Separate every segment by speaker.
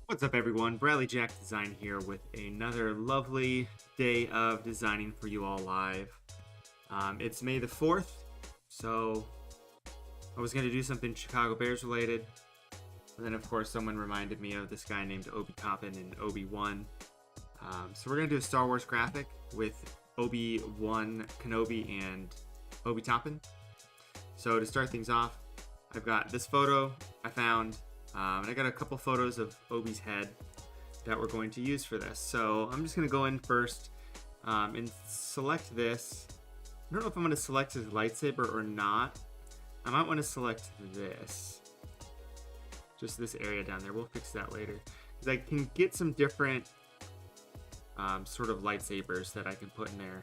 Speaker 1: What's up, everyone? Bradley Jack Design here with another lovely day of designing for you all live. It's May the 4th, so I was going to do something Chicago Bears related. And then, of course, someone reminded me of this guy named Obi-Toppin in Obi-One. So we're going to do a Star Wars graphic with Obi-Wan Kenobi and Obi-Toppin. So to start things off, I've got this photo I found. And I got a couple photos of Obi's head that we're going to use for this. So I'm just going to go in first and select this. I don't know if I'm going to select his lightsaber or not. I might want to select this. Just this area down there. We'll fix that later. Because I can get some different sort of lightsabers that I can put in there.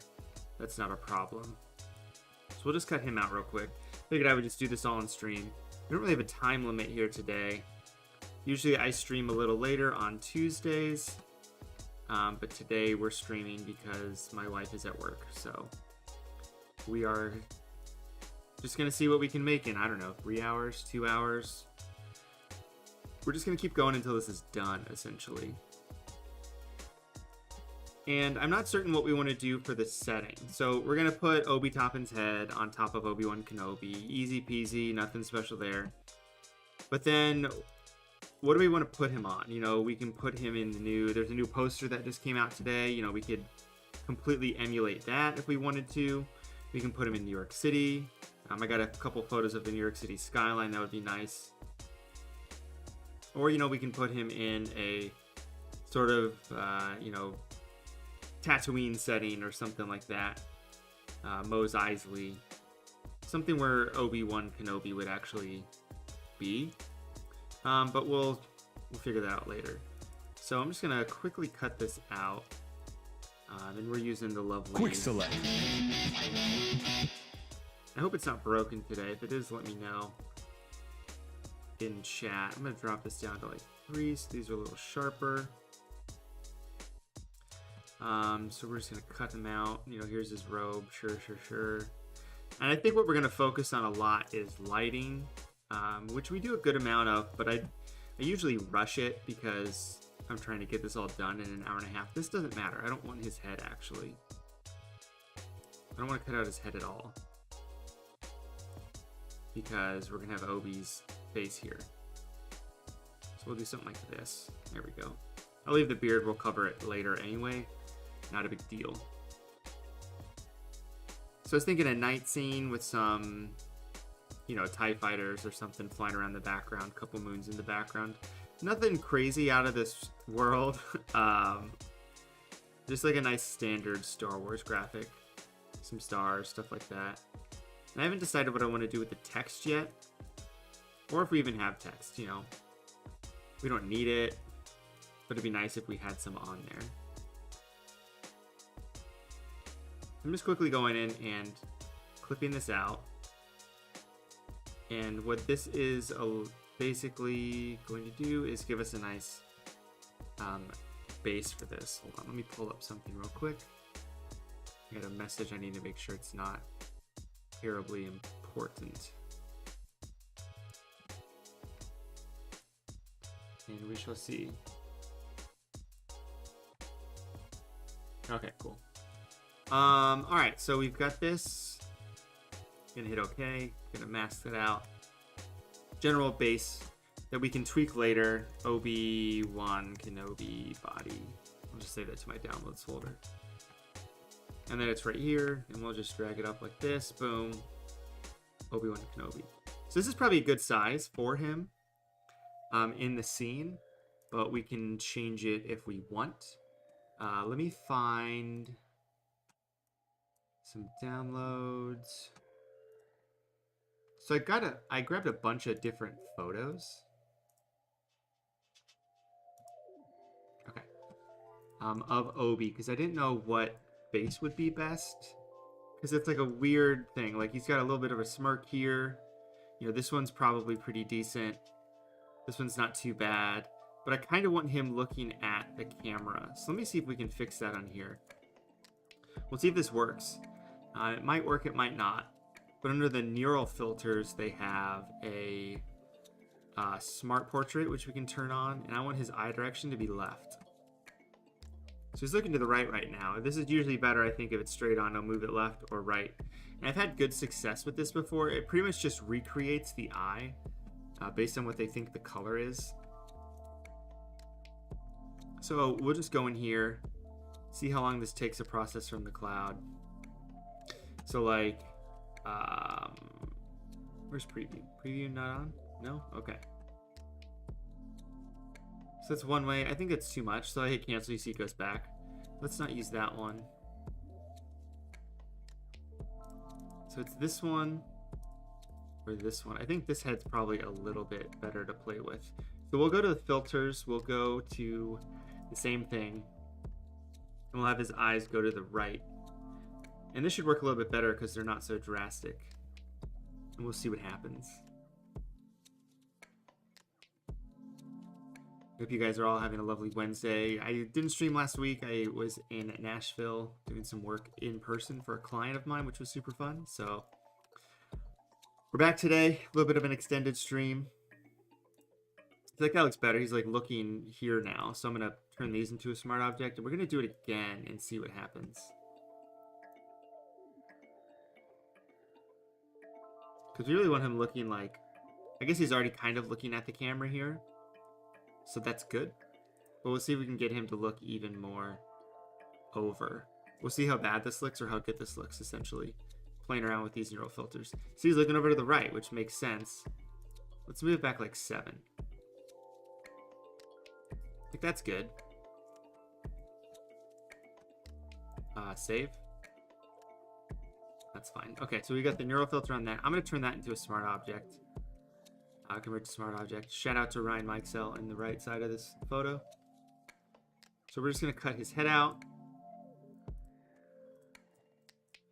Speaker 1: That's not a problem. So we'll just cut him out real quick. Figured I would just do this all on stream. We don't really have a time limit here today. Usually I stream a little later on Tuesdays, but today we're streaming because my wife is at work, so we are just going to see what we can make in, I don't know, 3 hours, 2 hours. We're just going to keep going until this is done, essentially. And I'm not certain what we want to do for the setting. So we're going to put Obi-Toppin's head on top of Obi-Wan Kenobi. Easy peasy, nothing special there. But then what do we want to put him on? You know, we can put him in there's a new poster that just came out today. You know, we could completely emulate that if we wanted to. We can put him in New York City. I got a couple photos of the New York City skyline. That would be nice. Or, you know, we can put him in a sort of, you know, Tatooine setting or something like that. Mos Eisley. Something where Obi-Wan Kenobi would actually be. But we'll figure that out later. So I'm just gonna quickly cut this out. And we're using the lovely
Speaker 2: Quick select.
Speaker 1: I hope it's not broken today. If it is, let me know in chat. I'm gonna drop this down to like 3, so these are a little sharper. So we're just gonna cut them out. You know, here's his robe. Sure. And I think what we're gonna focus on a lot is lighting. Which we do a good amount of, but I usually rush it because I'm trying to get this all done in an hour and a half. This doesn't matter. I don't want his head, actually. I don't want to cut out his head at all. Because we're going to have Obi's face here. So we'll do something like this. There we go. I'll leave the beard. We'll cover it later anyway. Not a big deal. So I was thinking a night scene with some, you know, TIE fighters or something flying around the background, couple moons in the background. Nothing crazy out of this world. Just like a nice standard Star Wars graphic. Some stars, stuff like that. And I haven't decided what I want to do with the text yet. Or if we even have text, you know. We don't need it, but it'd be nice if we had some on there. I'm just quickly going in and clipping this out. And what this is basically going to do is give us a nice base for this. Hold on, let me pull up something real quick. I got a message I need to make sure it's not terribly important. And we shall see. Okay, cool. Alright, so we've got this. Gonna hit OK. Gonna mask it out. General base that we can tweak later. Obi-Wan Kenobi body. I'll just save that to my downloads folder. And then it's right here, and we'll just drag it up like this. Boom. Obi-Wan Kenobi. So this is probably a good size for him in the scene, but we can change it if we want. Let me find some downloads. So I grabbed a bunch of different photos. Okay. Of Obi, because I didn't know what base would be best. because it's like a weird thing. Like he's got a little bit of a smirk here. You know, this one's probably pretty decent. This one's not too bad. But I kind of want him looking at the camera. So let me see if we can fix that on here. We'll see if this works. It might work, it might not. But under the neural filters, they have a smart portrait, which we can turn on. And I want his eye direction to be left. So he's looking to the right now. This is usually better, I think, if it's straight on. I'll move it left or right. And I've had good success with this before. It pretty much just recreates the eye based on what they think the color is. So we'll just go in here, see how long this takes to process from the cloud. So like, where's preview? Preview not on? No? Okay. So that's one way. I think it's too much, so I hit cancel. You see it goes back. Let's not use that one. So it's this one or this one. I think this head's probably a little bit better to play with. So we'll go to the filters. We'll go to the same thing. And we'll have his eyes go to the right. And this should work a little bit better because they're not so drastic. And we'll see what happens. Hope you guys are all having a lovely Wednesday. I didn't stream last week. I was in Nashville doing some work in person for a client of mine, which was super fun. So we're back today. A little bit of an extended stream. I feel like that looks better. He's like looking here now. So I'm going to turn these into a smart object. And we're going to do it again and see what happens. Because we really want him looking like... I guess he's already kind of looking at the camera here. So that's good. But we'll see if we can get him to look even more over. We'll see how bad this looks or how good this looks, essentially. Playing around with these neural filters. See, he's looking over to the right, which makes sense. Let's move it back like 7. I think that's good. Save. That's fine. Okay, so we got the neural filter on that. I'm going to turn that into a smart object. Convert to smart object. Shout out to Ryan Mikesell in the right side of this photo. So we're just going to cut his head out.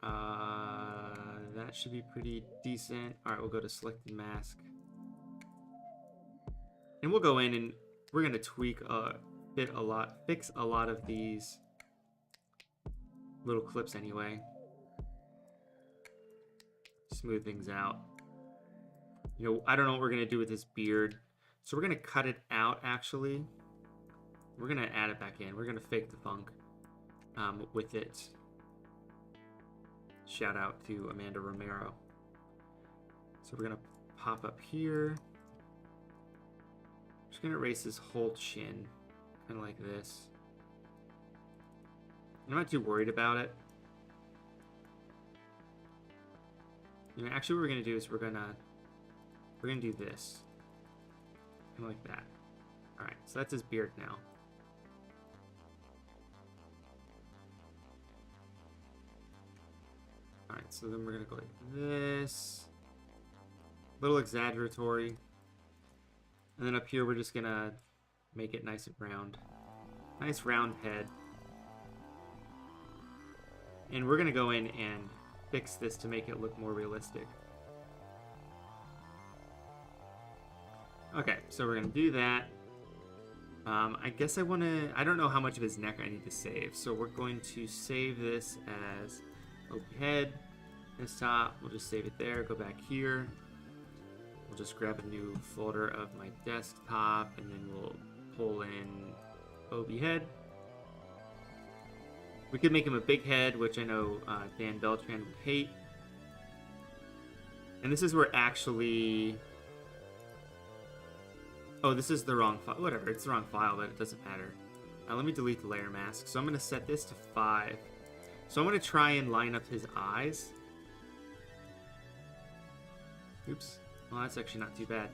Speaker 1: That should be pretty decent. All right, we'll go to select and mask. And we'll go in and we're going to tweak fix a lot of these little clips anyway. Smooth things out. You know, I don't know what we're going to do with his beard. So we're going to cut it out, actually. We're going to add it back in. We're going to fake the funk with it. Shout out to Amanda Romero. So we're going to pop up here. Just going to erase his whole chin. Kind of like this. I'm not too worried about it. You know, actually what we're going to do is we're going to do this. Kind of like that. Alright, so that's his beard now. Alright, so then we're going to go like this. A little exaggeratory. And then up here we're just going to make it nice and round. Nice round head. And we're going to go in and fix this to make it look more realistic. Okay, so we're going to do that. I guess I don't know how much of his neck I need to save. So we're going to save this as Obi head. Desktop, we'll just save it there. Go back here. We'll just grab a new folder of my desktop and then we'll pull in Obi head. We could make him a big head, which I know Dan Beltran would hate. And this is where actually... Oh, this is the wrong file. Whatever, it's the wrong file, but it doesn't matter. Let me delete the layer mask. So I'm going to set this to 5. So I'm going to try and line up his eyes. Oops. Well, that's actually not too bad.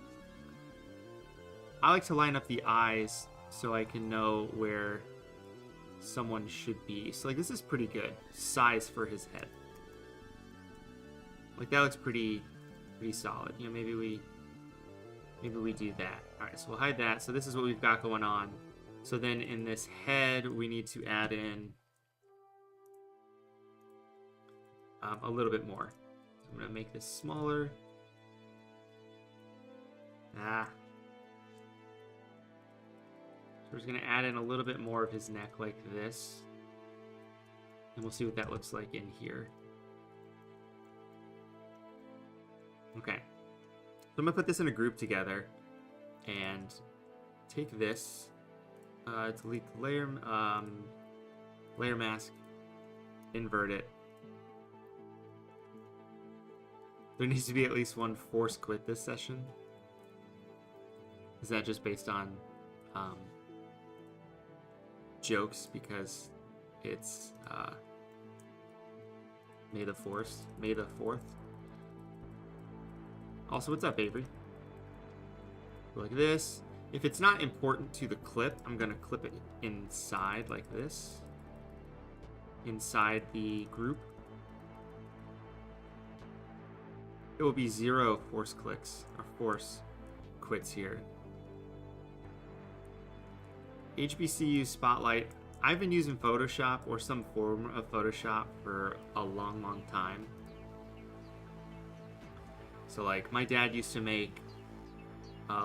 Speaker 1: I like to line up the eyes so I can know where someone should be. So like this is pretty good size for his head. Like that looks pretty solid. You know, maybe we do that. All right, so we'll hide that. So this is what we've got going on. So then in this head, we need to add in a little bit more. So I'm going to make this smaller. So we're just going to add in a little bit more of his neck like this. And we'll see what that looks like in here. Okay. So I'm going to put this in a group together and take this, delete the layer mask, invert it. There needs to be at least one force quit this session. Is that just based on jokes because it's May the 4th. Also, what's up, Avery? Go like this. If it's not important to the clip, I'm gonna clip it inside like this. Inside the group. It will be 0 force clicks or force quits here. HBCU Spotlight. I've been using Photoshop or some form of Photoshop for a long time. So like my dad used to make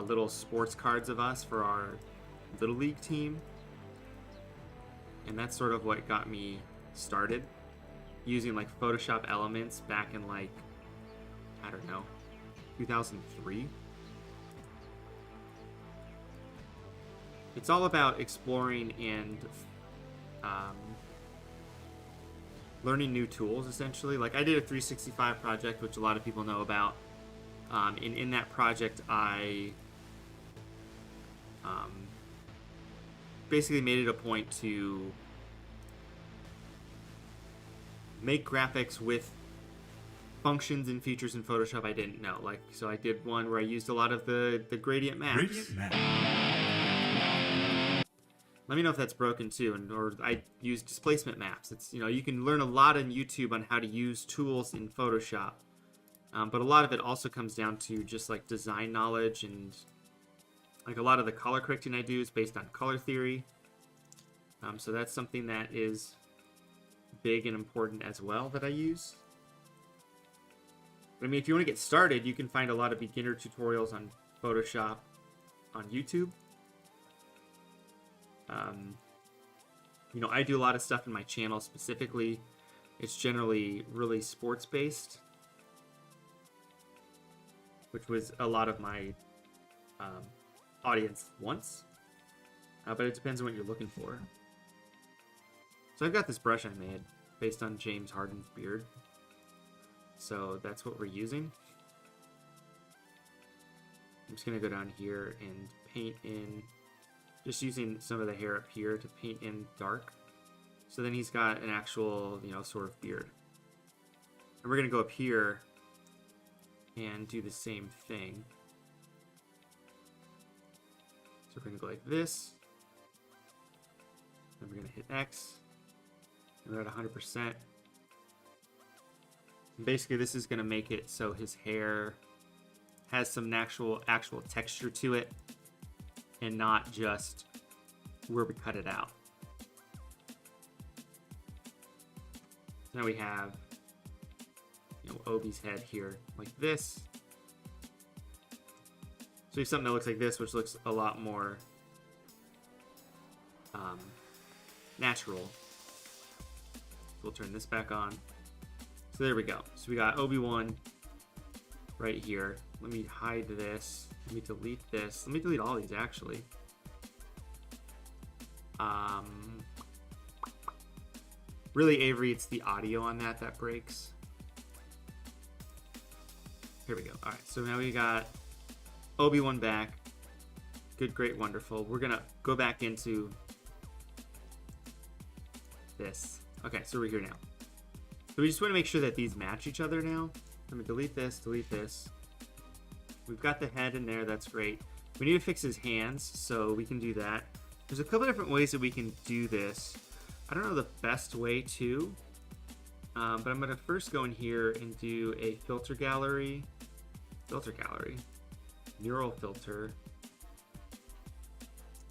Speaker 1: little sports cards of us for our Little League team. And that's sort of what got me started using like Photoshop elements back in like, I don't know, 2003. It's all about exploring and learning new tools, essentially. Like I did a 365 project, which a lot of people know about. And in that project, I basically made it a point to make graphics with functions and features in Photoshop I didn't know. Like, so I did one where I used a lot of the gradient maps. Let me know if that's broken too, or I use displacement maps. It's, you know, you can learn a lot on YouTube on how to use tools in Photoshop, but a lot of it also comes down to just like design knowledge, and like a lot of the color correcting I do is based on color theory. So that's something that is big and important as well that I use. But I mean, if you want to get started, you can find a lot of beginner tutorials on Photoshop on YouTube. You know, I do a lot of stuff in my channel specifically. It's generally really sports based, which was a lot of my audience wants, but it depends on what you're looking for. So I've got this brush I made based on James Harden's beard, so that's what we're using. I'm just gonna go down here and paint in, just using some of the hair up here to paint in dark. So then he's got an actual, you know, sort of beard. And we're gonna go up here and do the same thing. So we're gonna go like this. Then we're gonna hit X. And we're at 100%. And basically this is gonna make it so his hair has some actual texture to it, and not just where we cut it out. Now we have, you know, Obi's head here like this. So we have something that looks like this, which looks a lot more natural. So we'll turn this back on. So there we go. So we got Obi-Wan right here. Let me hide this. Let me delete this. Let me delete all these actually. Really, Avery, it's the audio on that breaks. Here we go. All right, so now we got Obi-Wan back. Good, great, wonderful. We're gonna go back into this. Okay, so we're here now. So we just want to make sure that these match each other now. Let me delete this, delete this. We've got the head in there, that's great. We need to fix his hands, so we can do that. There's a couple different ways that we can do this. I don't know the best way to, but I'm gonna first go in here and do a filter gallery, mural filter.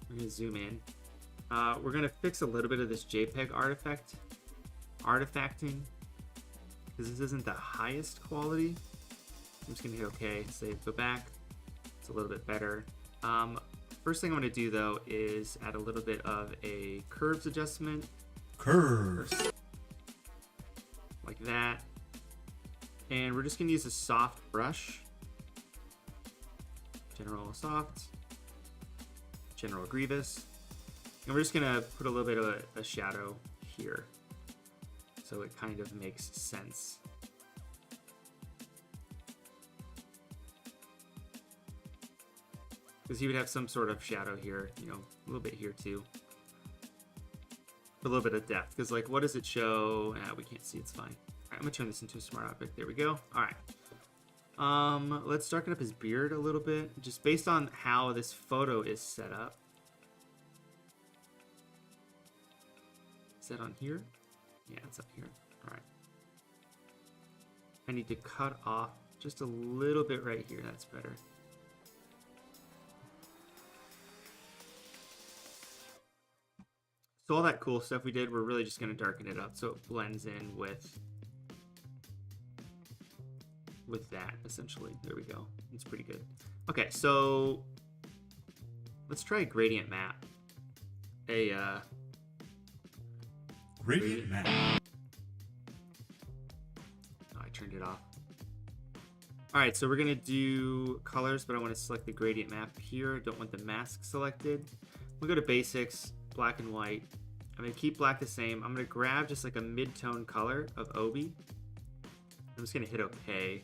Speaker 1: We're gonna zoom in. We're gonna fix a little bit of this JPEG artifacting. because this isn't the highest quality. I'm just gonna hit OK, save, go back. It's a little bit better. First thing I'm gonna do though is add a little bit of a curves adjustment.
Speaker 2: Curves.
Speaker 1: Like that. And we're just gonna use a soft brush. General soft. General grievous. And we're just gonna put a little bit of a shadow here, so it kind of makes sense. Because he would have some sort of shadow here, you know, a little bit here too. A little bit of depth, because like, what does it show? We can't see, it's fine. All right, I'm gonna turn this into a smart object. There we go. All right. Let's darken up his beard a little bit, just based on how this photo is set up. Is that on here? Yeah, it's up here. All right. I need to cut off just a little bit right here. That's better. So all that cool stuff we did, we're really just going to darken it up so it blends in with that, essentially. There we go. It's pretty good. Okay, so let's try a gradient map.
Speaker 2: Gradient map.
Speaker 1: Oh, I turned it off. All right, so we're gonna do colors, but I want to select the gradient map here. Don't want the mask selected. We'll go to basics, black and white. I'm gonna keep black the same. I'm gonna grab just like a mid-tone color of Obi. I'm just gonna hit OK.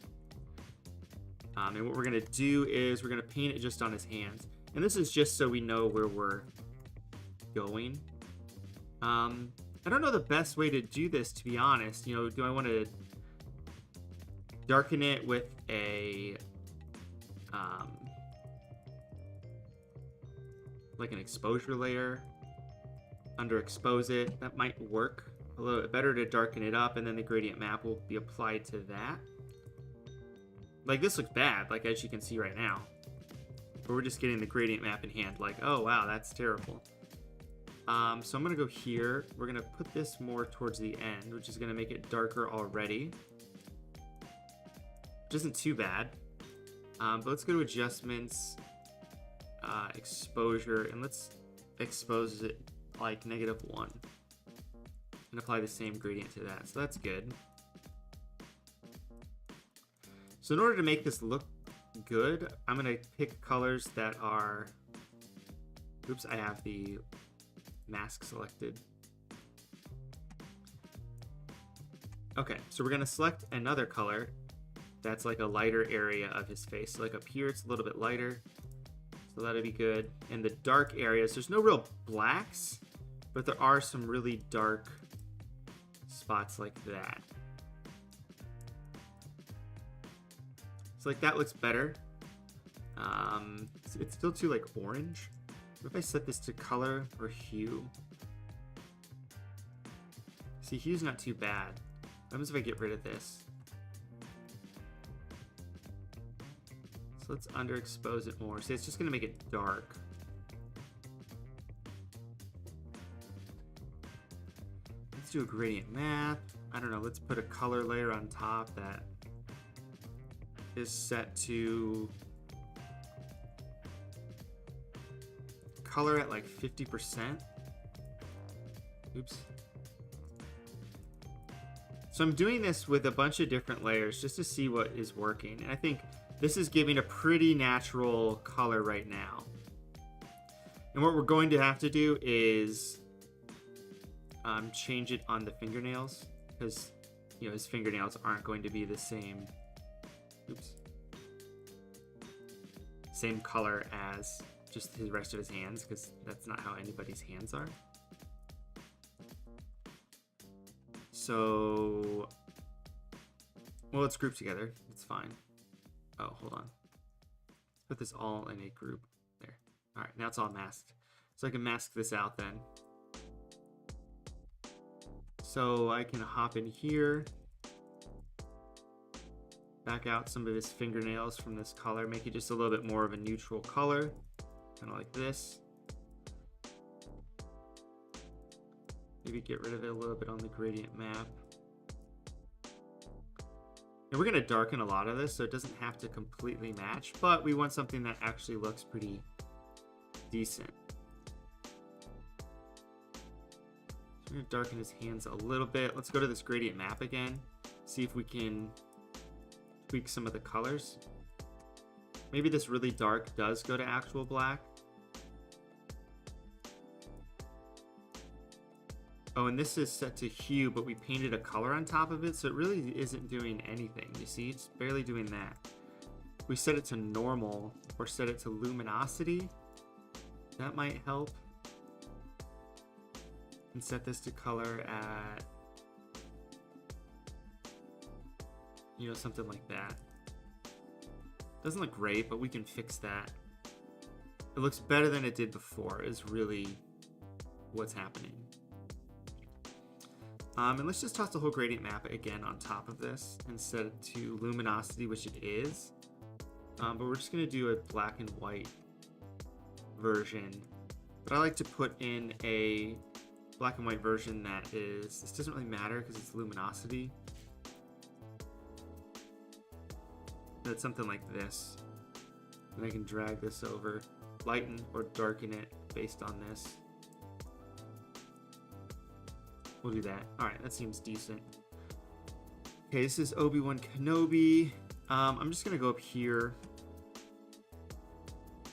Speaker 1: And what we're gonna do is we're gonna paint it just on his hands. And this is just so we know where we're going. I don't know the best way to do this, to be honest. You know, do I want to darken it with a like an exposure layer, underexpose it? That might work a little bit better to darken it up, and then the gradient map will be applied to that. Like, this looks bad, like as you can see right now, but we're just getting the gradient map in hand. Like, oh wow, that's terrible. So I'm gonna go here. We're gonna put this more towards the end, which is gonna make it darker already. Which isn't too bad. But let's go to adjustments, exposure, and let's expose it like -1 and apply the same gradient to that. So that's good. So in order to make this look good, I'm gonna pick colors that are, oops, I have the mask selected. Okay, so we're gonna select another color that's like a lighter area of his face. So like up here, it's a little bit lighter, so that'll be good. And the dark areas, there's no real blacks, but there are some really dark spots like that. So like that looks better. It's still too like orange. What if I set this to color or hue? See, hue's not too bad. What happens if I get rid of this? So let's underexpose it more. See, it's just gonna make it dark. Let's do a gradient map. I don't know, let's put a color layer on top that is set to color at like 50%. Oops. So I'm doing this with a bunch of different layers just to see what is working. And I think this is giving a pretty natural color right now. And what we're going to have to do is change it on the fingernails, because you know his fingernails aren't going to be the same. Oops. Same color as just the rest of his hands, because that's not how anybody's hands are. So, well, let's group together. It's fine. Oh, hold on. Put this all in a group. There. All right, now it's all masked. So I can mask this out then. So I can hop in here, back out some of his fingernails from this color, make it just a little bit more of a neutral color, kind of like this. Maybe get rid of it a little bit on the gradient map. And we're going to darken a lot of this, so it doesn't have to completely match, but we want something that actually looks pretty decent. So I'm going to darken his hands a little bit. Let's go to this gradient map again, see if we can tweak some of the colors. Maybe this really dark does go to actual black. Oh, and this is set to hue, but we painted a color on top of it, so it really isn't doing anything. You see, it's barely doing that. If we set it to normal or set it to luminosity, that might help. And set this to color at, you know, something like that. Doesn't look great, but we can fix that. It looks better than it did before, is really what's happening. And let's just toss the whole gradient map again on top of this and set it to luminosity, which it is. But we're just going to do a black and white version. But I like to put in a black and white version that is, this doesn't really matter because it's luminosity. That's something like this. And I can drag this over, lighten or darken it based on this. We'll do that. All right, that seems decent. Okay, this is Obi-Wan Kenobi. I'm just gonna go up here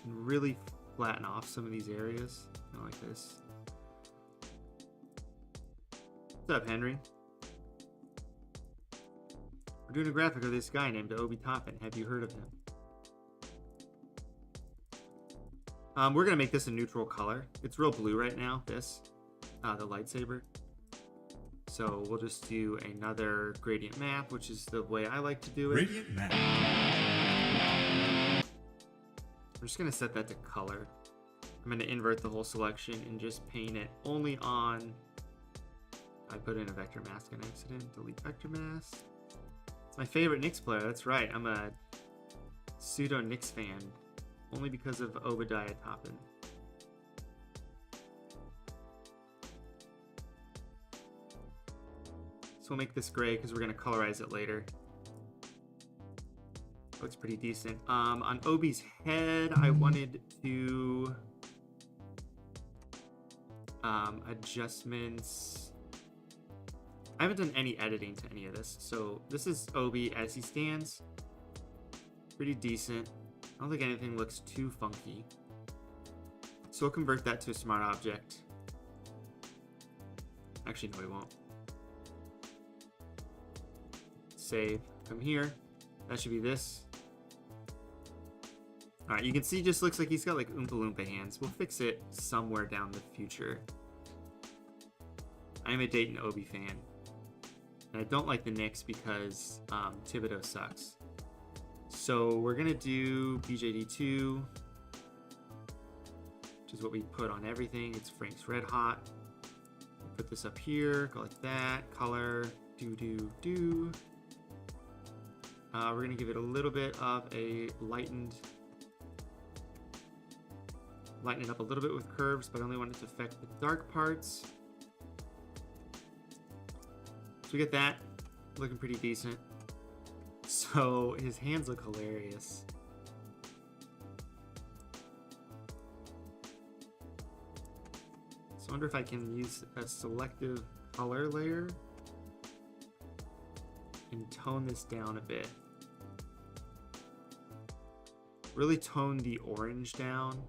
Speaker 1: and really flatten off some of these areas. Kind of like this. What's up, Henry? We're doing a graphic of this guy named Obi Toppin. Have you heard of him? We're gonna make this a neutral color. It's real blue right now, this, the lightsaber. So we'll just do another gradient map, which is the way I like to do it.
Speaker 2: Gradient map.
Speaker 1: I'm just gonna set that to color. I'm gonna invert the whole selection and just paint it only on, I put in a vector mask on accident, delete vector mask. It's my favorite Knicks player, that's right. I'm a pseudo Knicks fan, only because of Obadiah Toppin. So we'll make this gray because we're going to colorize it later. Looks pretty decent. On Obi's head, I wanted to adjustments. I haven't done any editing to any of this. So this is Obi as he stands. Pretty decent. I don't think anything looks too funky. So we'll convert that to a smart object. Actually, no, we won't. Save. Come here. That should be this. Alright, you can see just looks like he's got like Oompa Loompa hands. We'll fix it somewhere down the future. I'm a Dayton Obi fan. And I don't like the Knicks because Thibodeau sucks. So we're going to do BJD2, which is what we put on everything. It's Frank's Red Hot. We'll put this up here, go like that. Color, do. We're going to give it a little bit of a lighten it up a little bit with curves, but I only want it to affect the dark parts. So we get that looking pretty decent. So his hands look hilarious. So I wonder if I can use a selective color layer and tone this down a bit. Really tone the orange down.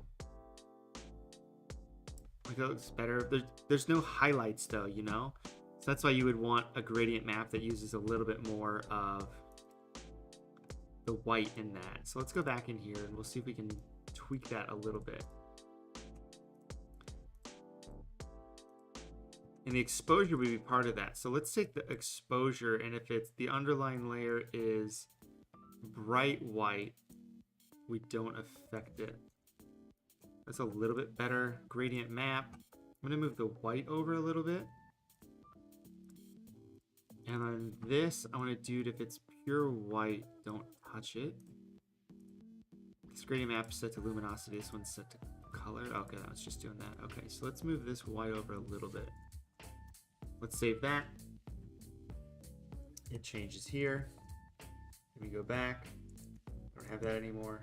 Speaker 1: Like that looks better. There's no highlights though, you know? So that's why you would want a gradient map that uses a little bit more of the white in that. So let's go back in here and we'll see if we can tweak that a little bit. And the exposure would be part of that. So let's take the exposure, and if it's the underlying layer is bright white, we don't affect it. That's a little bit better gradient map. I'm gonna move the white over a little bit. And on this, I want to do it if it's pure white, don't touch it. This gradient map is set to luminosity, this one's set to color. Okay, that was just doing that. Okay, so let's move this white over a little bit. Let's save that. It changes here. Let me go back. Don't have that anymore.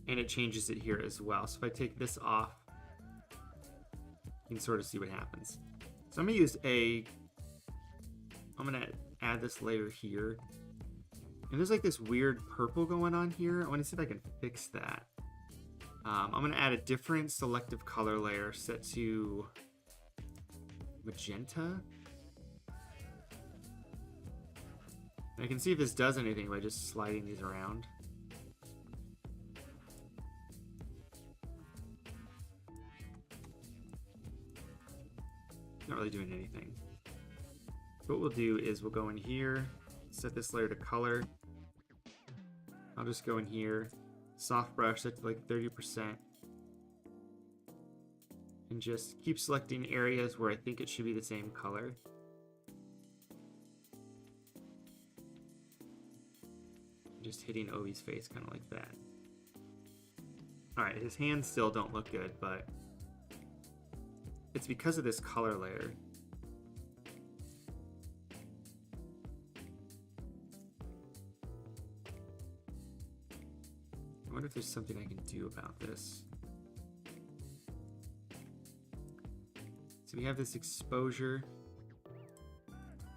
Speaker 1: And it changes it here as well. So if I take this off, you can sort of see what happens. So I'm gonna use I'm gonna add this layer here. And there's like this weird purple going on here. I wanna see if I can fix that. I'm gonna add a different selective color layer set to magenta. And I can see if this does anything by just sliding these around. Not really doing anything. So what we'll do is we'll go in here, set this layer to color. I'll just go in here, soft brush, set to like 30%. And just keep selecting areas where I think it should be the same color. Just hitting Obi's face kind of like that. Alright, his hands still don't look good, but it's because of this color layer. I wonder if there's something I can do about this. So we have this exposure.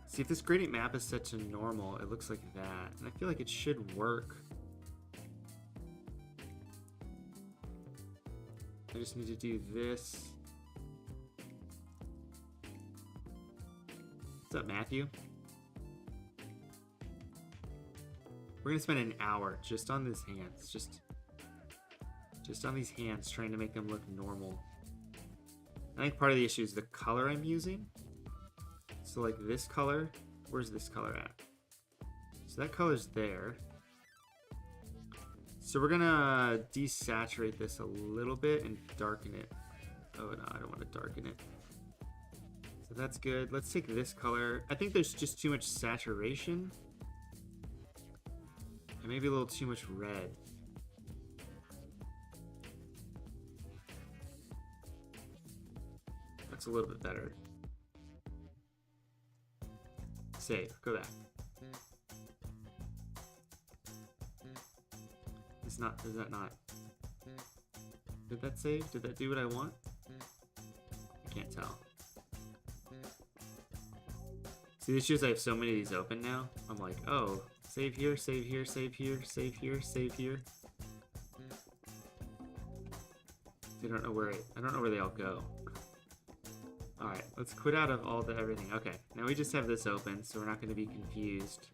Speaker 1: See, if this gradient map is set to normal, it looks like that. And I feel like it should work. I just need to do this. What's up, Matthew? We're gonna spend an hour just on these hands, just on these hands, trying to make them look normal. I think part of the issue is the color I'm using. So like this color, where's this color at? So that color's there. So we're gonna desaturate this a little bit and darken it. Oh no, I don't want to darken it. So that's good. Let's take this color. I think there's just too much saturation. And maybe a little too much red. That's a little bit better. Save. Go back. It's not. Is that not? Did that save? Did that do what I want? I can't tell. See, the issue is I have so many of these open now. I'm like, oh, save here, save here, save here, save here, save here. I don't know where they all go. Alright, let's quit out of all the everything. Okay, now we just have this open, so we're not going to be confused.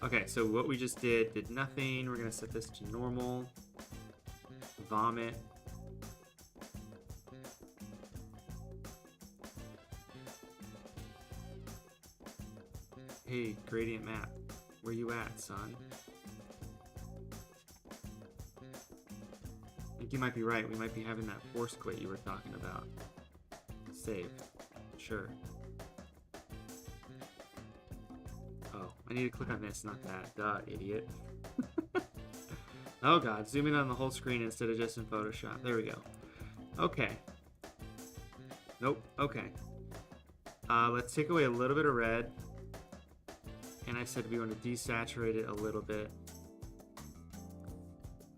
Speaker 1: Okay, so what we just did nothing. We're going to set this to normal. Vomit. Hey, gradient map, where you at, son? I think you might be right. We might be having that force quit you were talking about. Save. Sure. Oh, I need to click on this, not that. Duh, idiot. Oh god, zoom in on the whole screen instead of just in Photoshop. There we go. Okay. Nope, okay. Let's take away a little bit of red. And I said we want to desaturate it a little bit.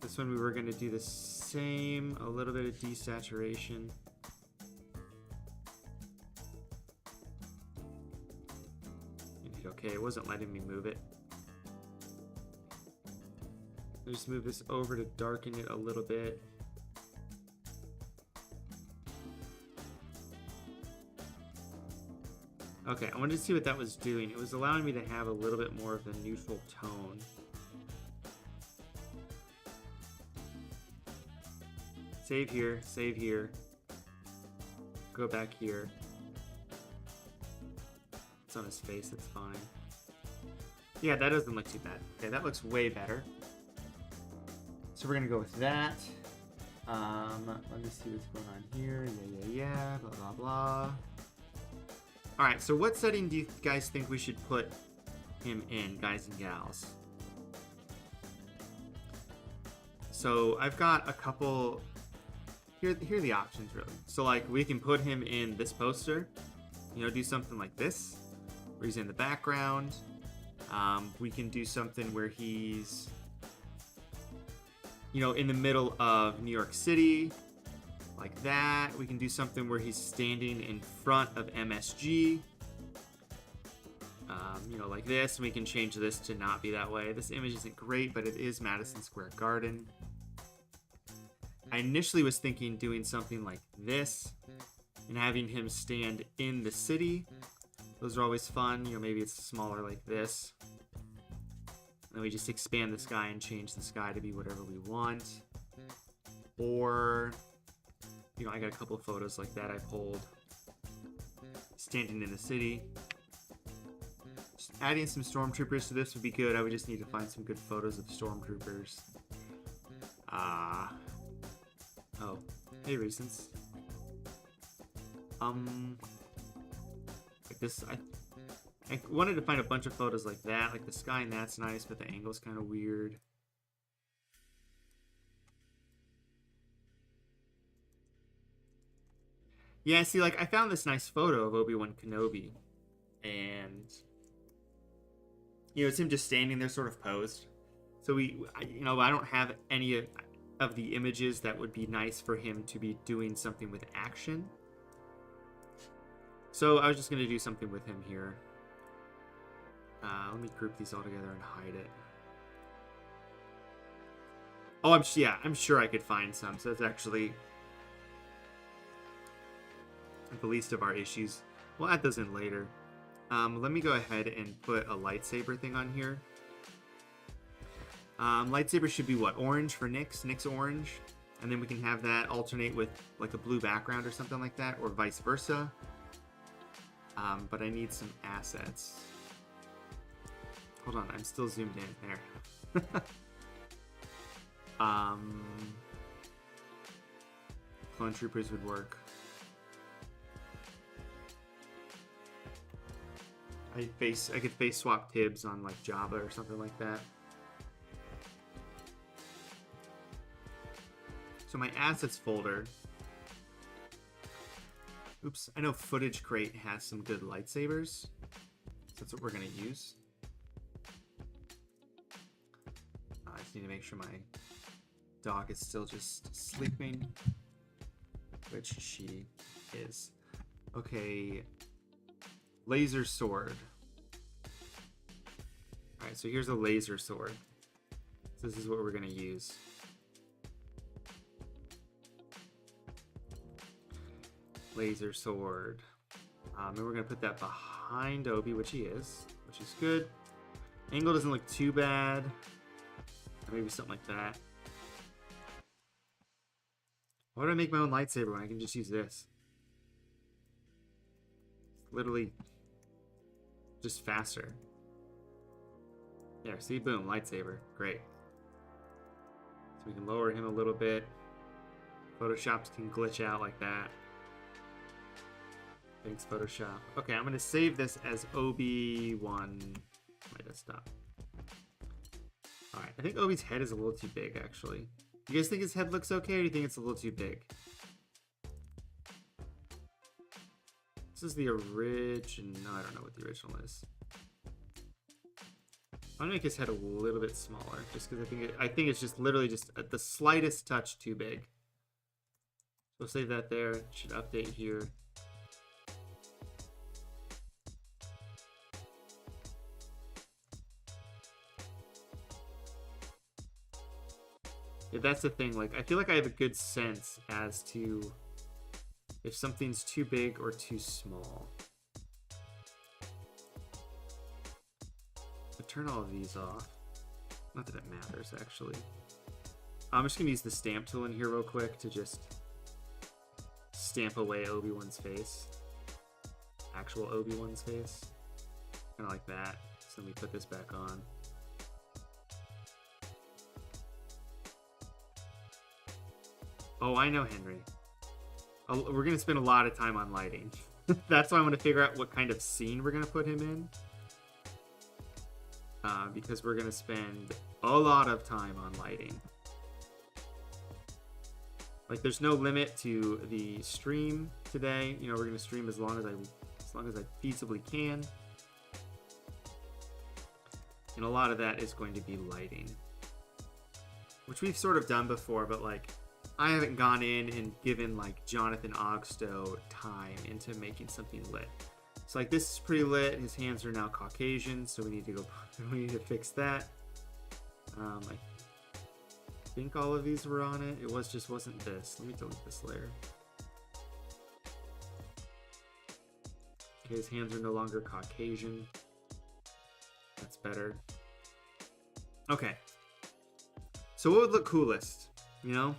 Speaker 1: This one we were going to do the same, a little bit of desaturation. Okay, it wasn't letting me move it. I'll just move this over to darken it a little bit. Okay, I wanted to see what that was doing. It was allowing me to have a little bit more of a neutral tone. Save here, save here. Go back here. It's on his face, it's fine. Yeah, that doesn't look too bad. Okay, that looks way better. So we're gonna go with that. Let me see what's going on here. Yeah, blah, blah, blah. All right, so what setting do you guys think we should put him in, guys and gals? So I've got a couple, here are the options really. So like we can put him in this poster, you know, do something like this. where he's in the background. We can do something where he's, you know, in the middle of New York City, like that. We can do something where he's standing in front of MSG, you know, like this. We can change this to not be that way. This image isn't great, but it is Madison Square Garden. I initially was thinking doing something like this and having him stand in the city. Those are always fun. You know, maybe it's smaller like this. And then we just expand the sky and change the sky to be whatever we want. Or, you know, I got a couple of photos like that I pulled. Standing in the city. Just adding some stormtroopers to this would be good. I would just need to find some good photos of stormtroopers. Oh, hey, Recents. Like this, I wanted to find a bunch of photos like that. Like the sky and that's nice, but the angle's kind of weird. Yeah, see, like, I found this nice photo of Obi-Wan Kenobi. And, you know, it's him just standing there sort of posed. So you know, I don't have any of the images that would be nice for him to be doing something with action. So I was just going to do something with him here. Let me group these all together and hide it. Oh, I'm sure I could find some. So that's actually the least of our issues. We'll add those in later. Let me go ahead and put a lightsaber thing on here. Lightsaber should be what? Orange for Nyx. Nyx orange. And then we can have that alternate with like a blue background or something like that, or vice versa. But I need some assets. Hold on, I'm still zoomed in. There. Clone troopers would work. I could face swap Tibbs on like Java or something like that. So my assets folder. Oops, I know Footage Crate has some good lightsabers. So that's what we're gonna use. I just need to make sure my dog is still just sleeping, which she is. Okay, laser sword. All right, so here's a laser sword. So this is what we're gonna use. Laser sword. And we're gonna put that behind Obi, which he is, which is good. Angle doesn't look too bad. Or maybe something like that. Why would I make my own lightsaber when I can just use this? It's literally just faster. Yeah, see, boom, lightsaber, great. So we can lower him a little bit. Photoshops can glitch out like that. Thanks, Photoshop. Okay, I'm gonna save this as Obi-One. My desktop. Alright, I think Obi's head is a little too big, actually. You guys think his head looks okay, or do you think it's a little too big? This is the original. No, I don't know what the original is. I'm gonna make his head a little bit smaller, just because I think it's just literally just the slightest touch too big. So save that there. It should update here. Yeah, that's the thing. Like, I feel like I have a good sense as to if something's too big or too small. I'll turn all of these off. Not that it matters, actually. I'm just gonna use the stamp tool in here real quick to just stamp away Obi-Wan's face. Actual Obi-Wan's face. Kind of like that. So let me put this back on. Oh, I know, Henry. We're going to spend a lot of time on lighting. That's why I'm going to figure out what kind of scene we're going to put him in. Because we're going to spend a lot of time on lighting. Like, there's no limit to the stream today. You know, we're going to stream as long as I feasibly can. And a lot of that is going to be lighting, which we've sort of done before, but like I haven't gone in and given like Jonathan Ogstow time into making something lit. So like this is pretty lit. His hands are now Caucasian, so we need to fix that. I think all of these were on it. It wasn't this. Let me delete this layer. Okay, his hands are no longer Caucasian. That's better. Okay. So what would look coolest? You know?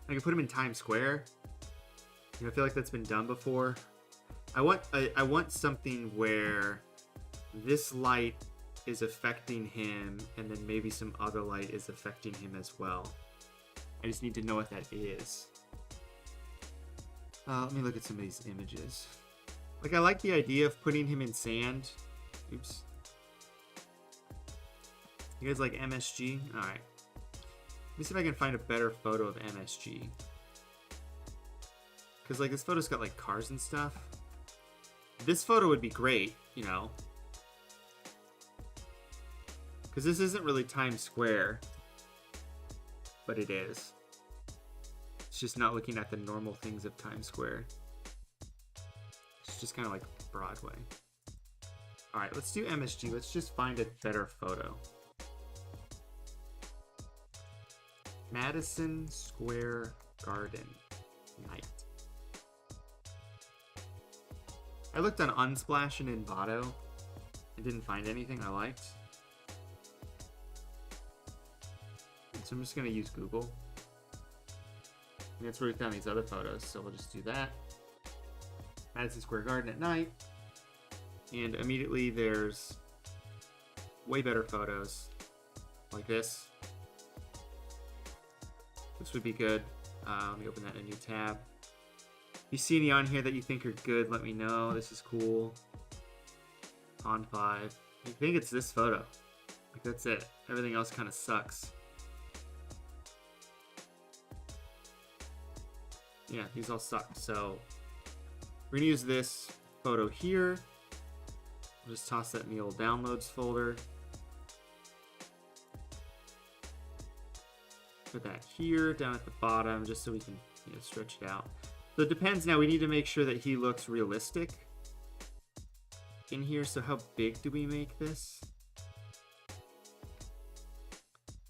Speaker 1: I can put him in Times Square. You know, I feel like that's been done before. I want something where this light is affecting him, and then maybe some other light is affecting him as well. I just need to know what that is. Let me look at some of these images. Like, I like the idea of putting him in sand. Oops. You guys like MSG? Alright. Let me see if I can find a better photo of MSG. Because, like, this photo's got, like, cars and stuff. This photo would be great, you know. Because this isn't really Times Square. But it is. It's just not looking at the normal things of Times Square. It's just kind of like Broadway. Alright, let's do MSG. Let's just find a better photo. Madison Square Garden night. I looked on Unsplash and Envato and didn't find anything I liked. So I'm just going to use Google. And that's where we found these other photos, so we'll just do that. Madison Square Garden at night. And immediately there's way better photos like this. This would be good. Let me open that in a new tab. If you see any on here that you think are good, let me know. This is cool. On 5. I think it's this photo. Like, that's it. Everything else kind of sucks. Yeah, these all suck. So we're gonna use this photo here. I'll just toss that in the old downloads folder. Put that here, down at the bottom, just so we can, you know, stretch it out. So it depends now. We need to make sure that he looks realistic in here. So how big do we make this?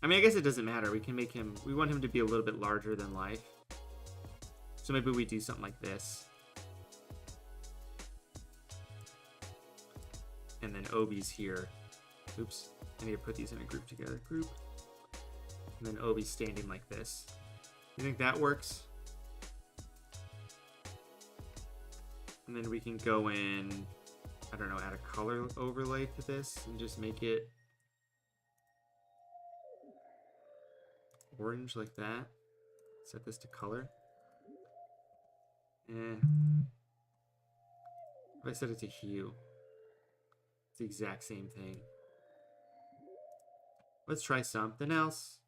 Speaker 1: I mean, I guess it doesn't matter. We can make him, we want him to be a little bit larger than life. So maybe we do something like this. And then Obi's here. Oops, I need to put these in a group together. Group. And then Obi's standing like this. You think that works? And then we can go in, I don't know, add a color overlay to this and just make it orange like that. Set this to color. If I set it to hue, it's the exact same thing. Let's try something else.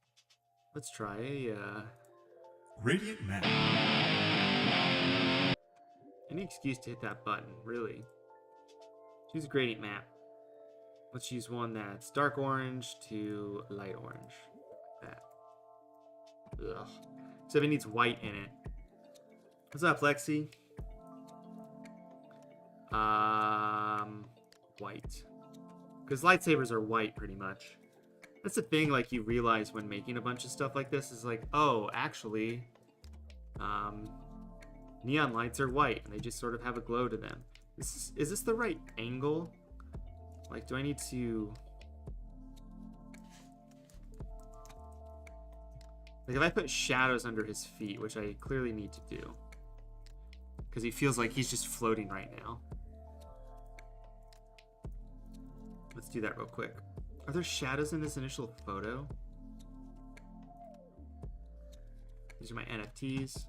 Speaker 1: Let's try a
Speaker 2: Radiant Map.
Speaker 1: Any excuse to hit that button, really. Choose a gradient map. Let's use one that's dark orange to light orange. Like that. Ugh. So it needs white in it. What's up, Lexi? White. Because lightsabers are white, pretty much. That's the thing, like, you realize when making a bunch of stuff like this is like, oh, actually, neon lights are white, and they just sort of have a glow to them. Is this the right angle? Like, do I need to... Like, if I put shadows under his feet, which I clearly need to do, because he feels like he's just floating right now. Let's do that real quick. Are there shadows in this initial photo? These are my NFTs.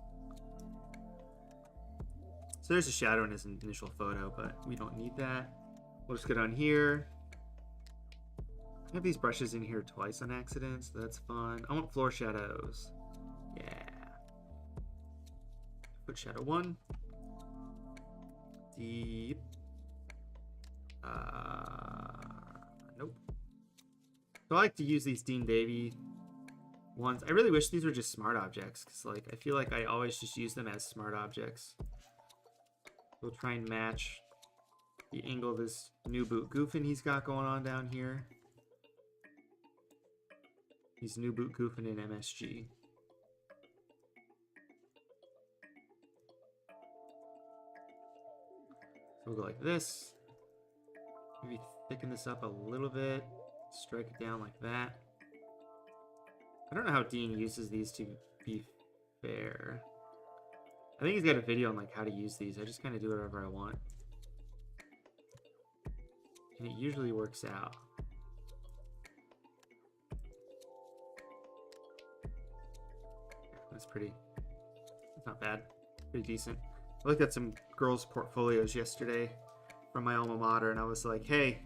Speaker 1: So there's a shadow in his initial photo, but we don't need that. We'll just get on here. I have these brushes in here twice on accident, so that's fun. I want floor shadows. Yeah. Put shadow 1. Deep. So I like to use these Dean Davy ones. I really wish these were just smart objects, because like I feel like I always just use them as smart objects. We'll try and match the angle of this new boot goofing he's got going on down here. He's new boot goofing in MSG. So we'll go like this. Maybe thicken this up a little bit. Strike it down like that. I don't know how Dean uses these to be fair. I think he's got a video on like how to use these. I just kind of do whatever I want. And it usually works out. That's not bad. Pretty decent. I looked at some girls' portfolios yesterday from my alma mater, and I was like, hey,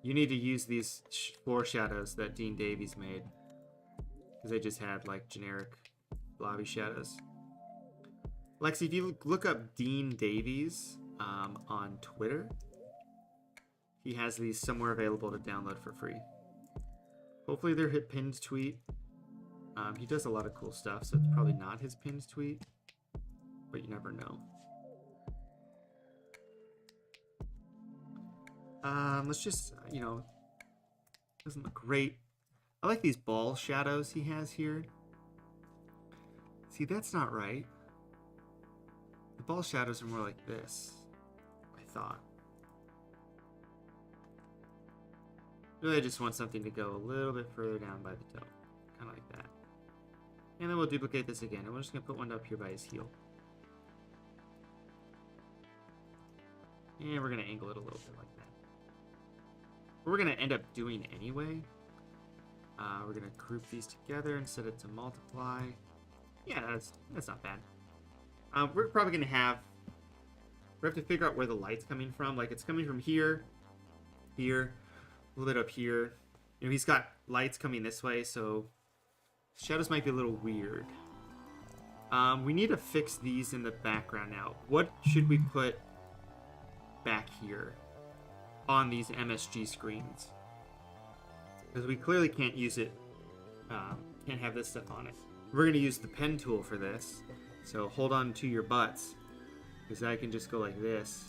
Speaker 1: you need to use these foreshadows that Dean Davies made. Because they just had like generic blobby shadows. Lexi, if you look up Dean Davies on Twitter, he has these somewhere available to download for free. Hopefully they're his pinned tweet. He does a lot of cool stuff, so it's probably not his pinned tweet, but you never know. Let's just, doesn't look great. I like these ball shadows he has here. See, that's not right. The ball shadows are more like this, I thought. Really, I just want something to go a little bit further down by the toe. Kind of like that. And then we'll duplicate this again. And we're just going to put one up here by his heel. And we're going to angle it a little bit like that. What we're going to end up doing anyway, we're going to group these together and set it to multiply. Yeah, that's not bad. We're probably going to have to figure out where the light's coming from. Like, it's coming from here, here, a little bit up here. He's got lights coming this way, so shadows might be a little weird. We need to fix these in the background now. What should we put back here on these MSG screens? Because we clearly can't use it, can't have this stuff on it. We're going to use the pen tool for this. So hold on to your butts, because I can just go like this.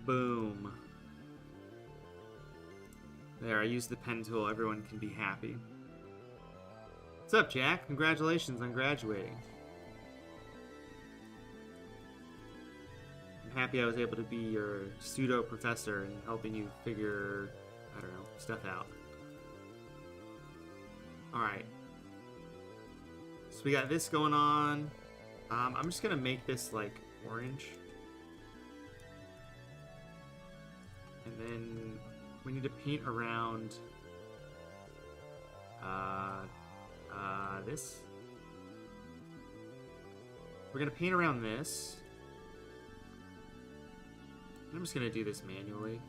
Speaker 1: Boom. There, I used the pen tool. Everyone can be happy. What's up, Jack? Congratulations on graduating. I'm happy I was able to be your pseudo professor and helping you figure, I don't know, stuff out. Alright. So we got this going on. I'm just going to make this like orange. And then we need to paint around this. We're going to paint around this. I'm just going to do this manually.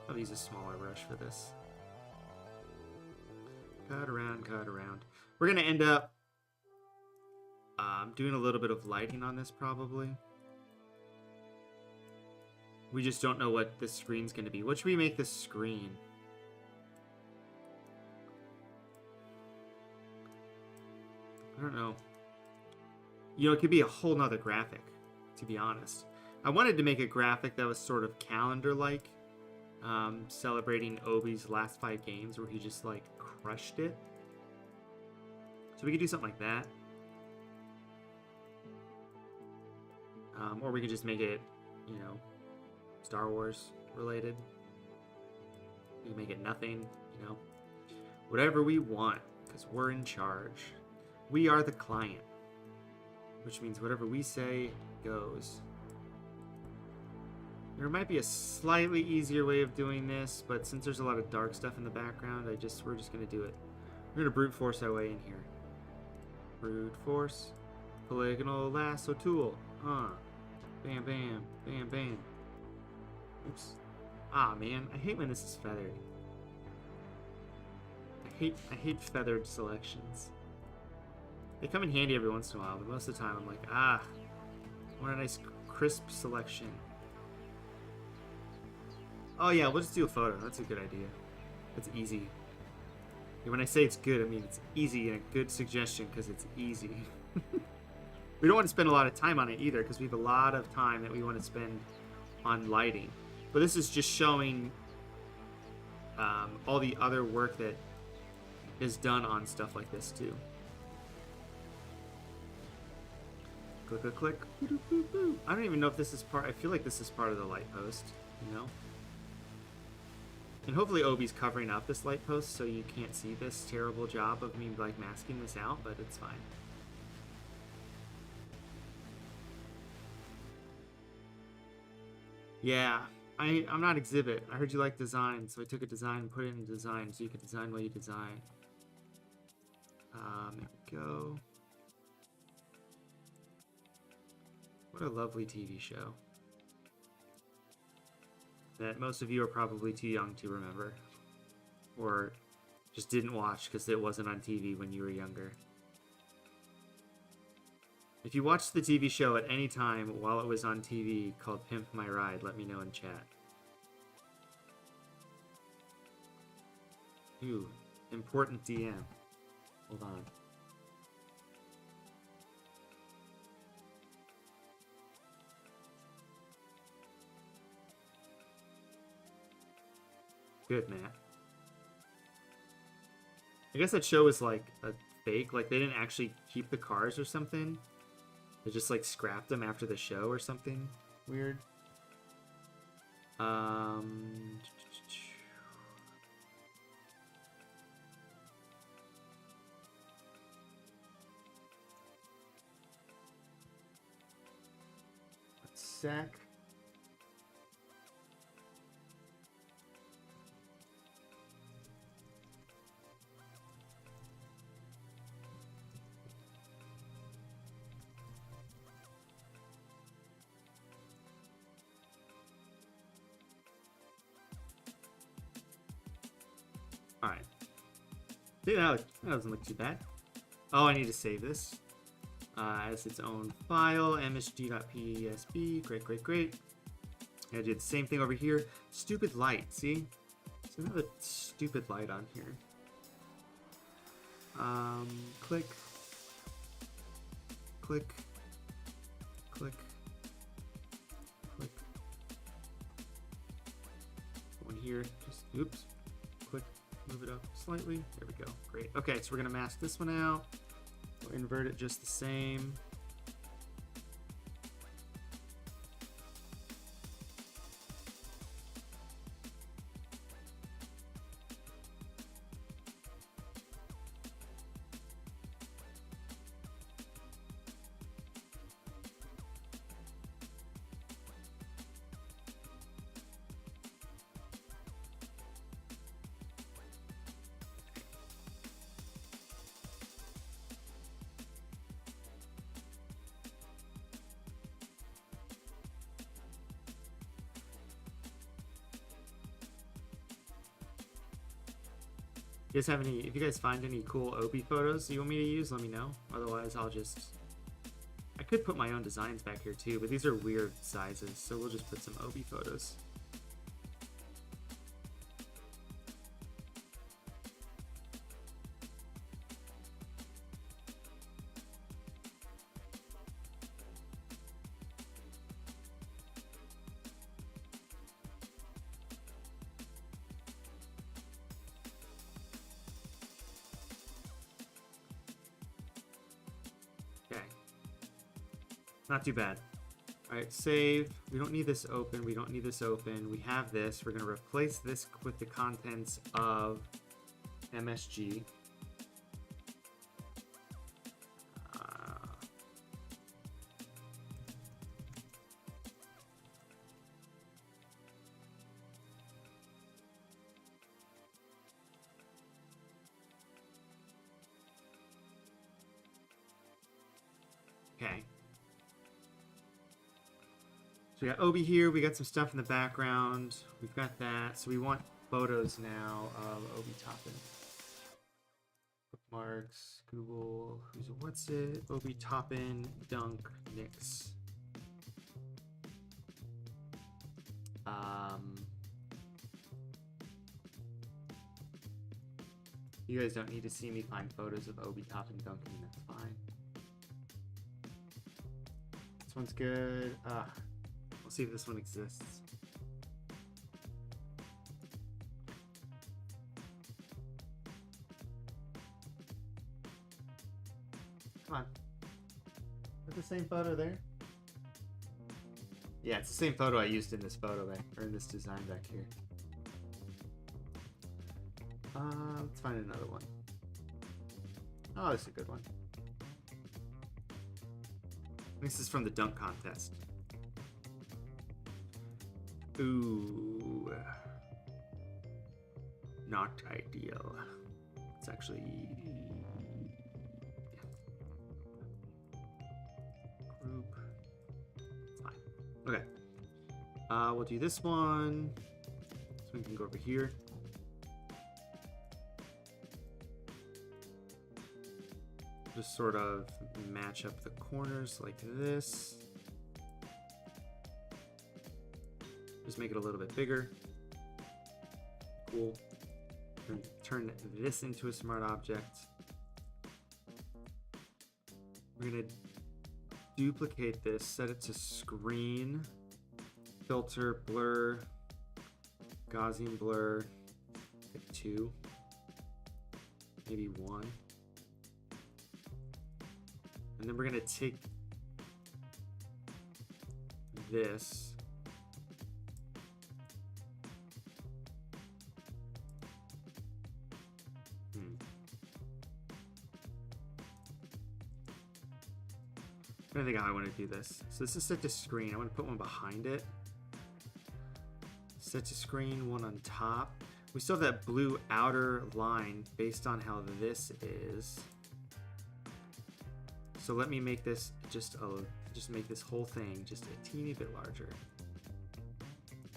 Speaker 1: I'll use a smaller brush for this. Cut around, cut around. We're going to end up doing a little bit of lighting on this probably. We just don't know what this screen's going to be. What should we make this screen? I don't know. It could be a whole nother graphic, to be honest. I wanted to make a graphic that was sort of calendar-like, celebrating Obi's last 5 games where he just, like, crushed it. So we could do something like that. Or we could just make it, Star Wars related. We can make it nothing, Whatever we want, because we're in charge. We are the client. Which means whatever we say goes. There might be a slightly easier way of doing this, but since there's a lot of dark stuff in the background, we're just going to do it. We're going to brute force our way in here. Brute force. Polygonal lasso tool. Bam, bam, bam, bam. Oops. Ah, man. I hate when this is feathered. I hate feathered selections. They come in handy every once in a while, but most of the time I'm like, I want a nice crisp selection. Oh yeah, we'll just do a photo. That's a good idea. That's easy. And when I say it's good, I mean it's easy and a good suggestion because it's easy. We don't want to spend a lot of time on it either because we have a lot of time that we want to spend on lighting. But this is just showing all the other work that is done on stuff like this too. Click, click, click. I don't even know if this is part. I feel like this is part of the light post, you know? And hopefully Obi's covering up this light post so you can't see this terrible job of me like masking this out, but it's fine. Yeah, I'm not Exhibit. I heard you like design, so I took a design and put it in design so you could design while you design. There we go. What a lovely TV show that most of you are probably too young to remember, or just didn't watch because it wasn't on TV when you were younger. If you watched the TV show at any time while it was on TV called Pimp My Ride, let me know in chat. Ooh, important DM. Hold on. Good, Matt. I guess that show was like a fake. Like they didn't actually keep the cars or something. They just like scrapped them after the show or something weird. One sec. Alright. See, that doesn't look too bad. Oh, I need to save this as its own file, msg.psb. Great, great, great. I did the same thing over here. Stupid light, see? So I have a stupid light on here. Click. Click. Click. Click. One here. Just, oops. Click. Move it up slightly. There we go. Great. Okay, so we're going to mask this one out. We'll invert it just the same. You guys have any, if you guys find any cool Obi photos you want me to use, let me know. Otherwise, I could put my own designs back here too, but these are weird sizes, so we'll just put some Obi photos. Not too bad. All right, save. We don't need this open. We don't need this open. We have this. We're going to replace this with the contents of MSG. Okay. So we got Obi here, we got some stuff in the background, we've got that, so we want photos now of Obi Toppin. Bookmarks, Google, what's it? Obi Toppin, Dunk, Nix. You guys don't need to see me find photos of Obi topping dunking. That's fine. This one's good. We'll see if this one exists. Come on. Is the same photo there? Yeah, it's the same photo I used in this photo back, or in this design back here. Let's find another one. Oh, this is a good one. This is from the dunk contest. Ooh. Not ideal. It's actually... Group. Fine. Okay. We'll do this one. So we can go over here. Just sort of match up the corners like this. Just make it a little bit bigger. Cool. Turn this into a smart object. We're gonna duplicate this, set it to screen, filter, blur, Gaussian blur, hit 2, maybe 1. And then we're gonna take this. I don't think how I want to do this. So this is set to screen. I want to put one behind it. Set to screen, one on top. We still have that blue outer line based on how this is. So let me make this just make this whole thing just a teeny bit larger.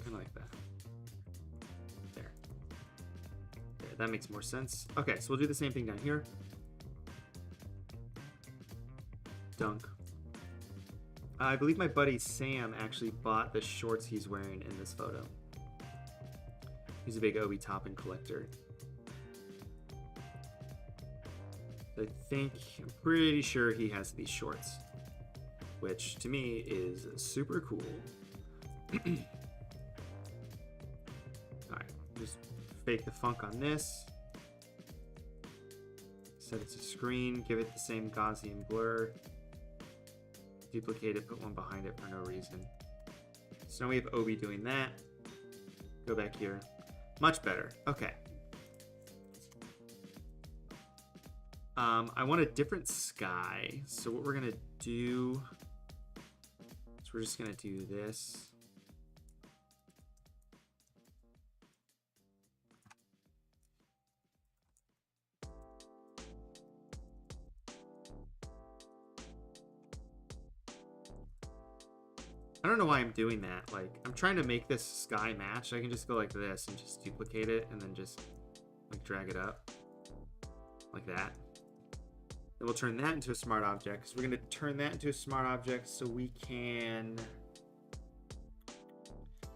Speaker 1: Kind of like that. There. Okay, that makes more sense. Okay, so we'll do the same thing down here. Dunk. I believe my buddy Sam actually bought the shorts he's wearing in this photo. He's a big Obi Toppin collector. I'm pretty sure he has these shorts, which to me is super cool. Alright, just fake the funk on this. Set it to screen, give it the same Gaussian blur. Duplicate it, put one behind it for no reason. So now we have Obi doing that. Go back here. Much better. Okay. I want a different sky. So what we're gonna do is we're just gonna do this. I don't know why I'm doing that. Like, I'm trying to make this sky match. I can just go like this and just duplicate it and then just like drag it up like that. Then we'll turn that into a smart object. So we're going to turn that into a smart object so we can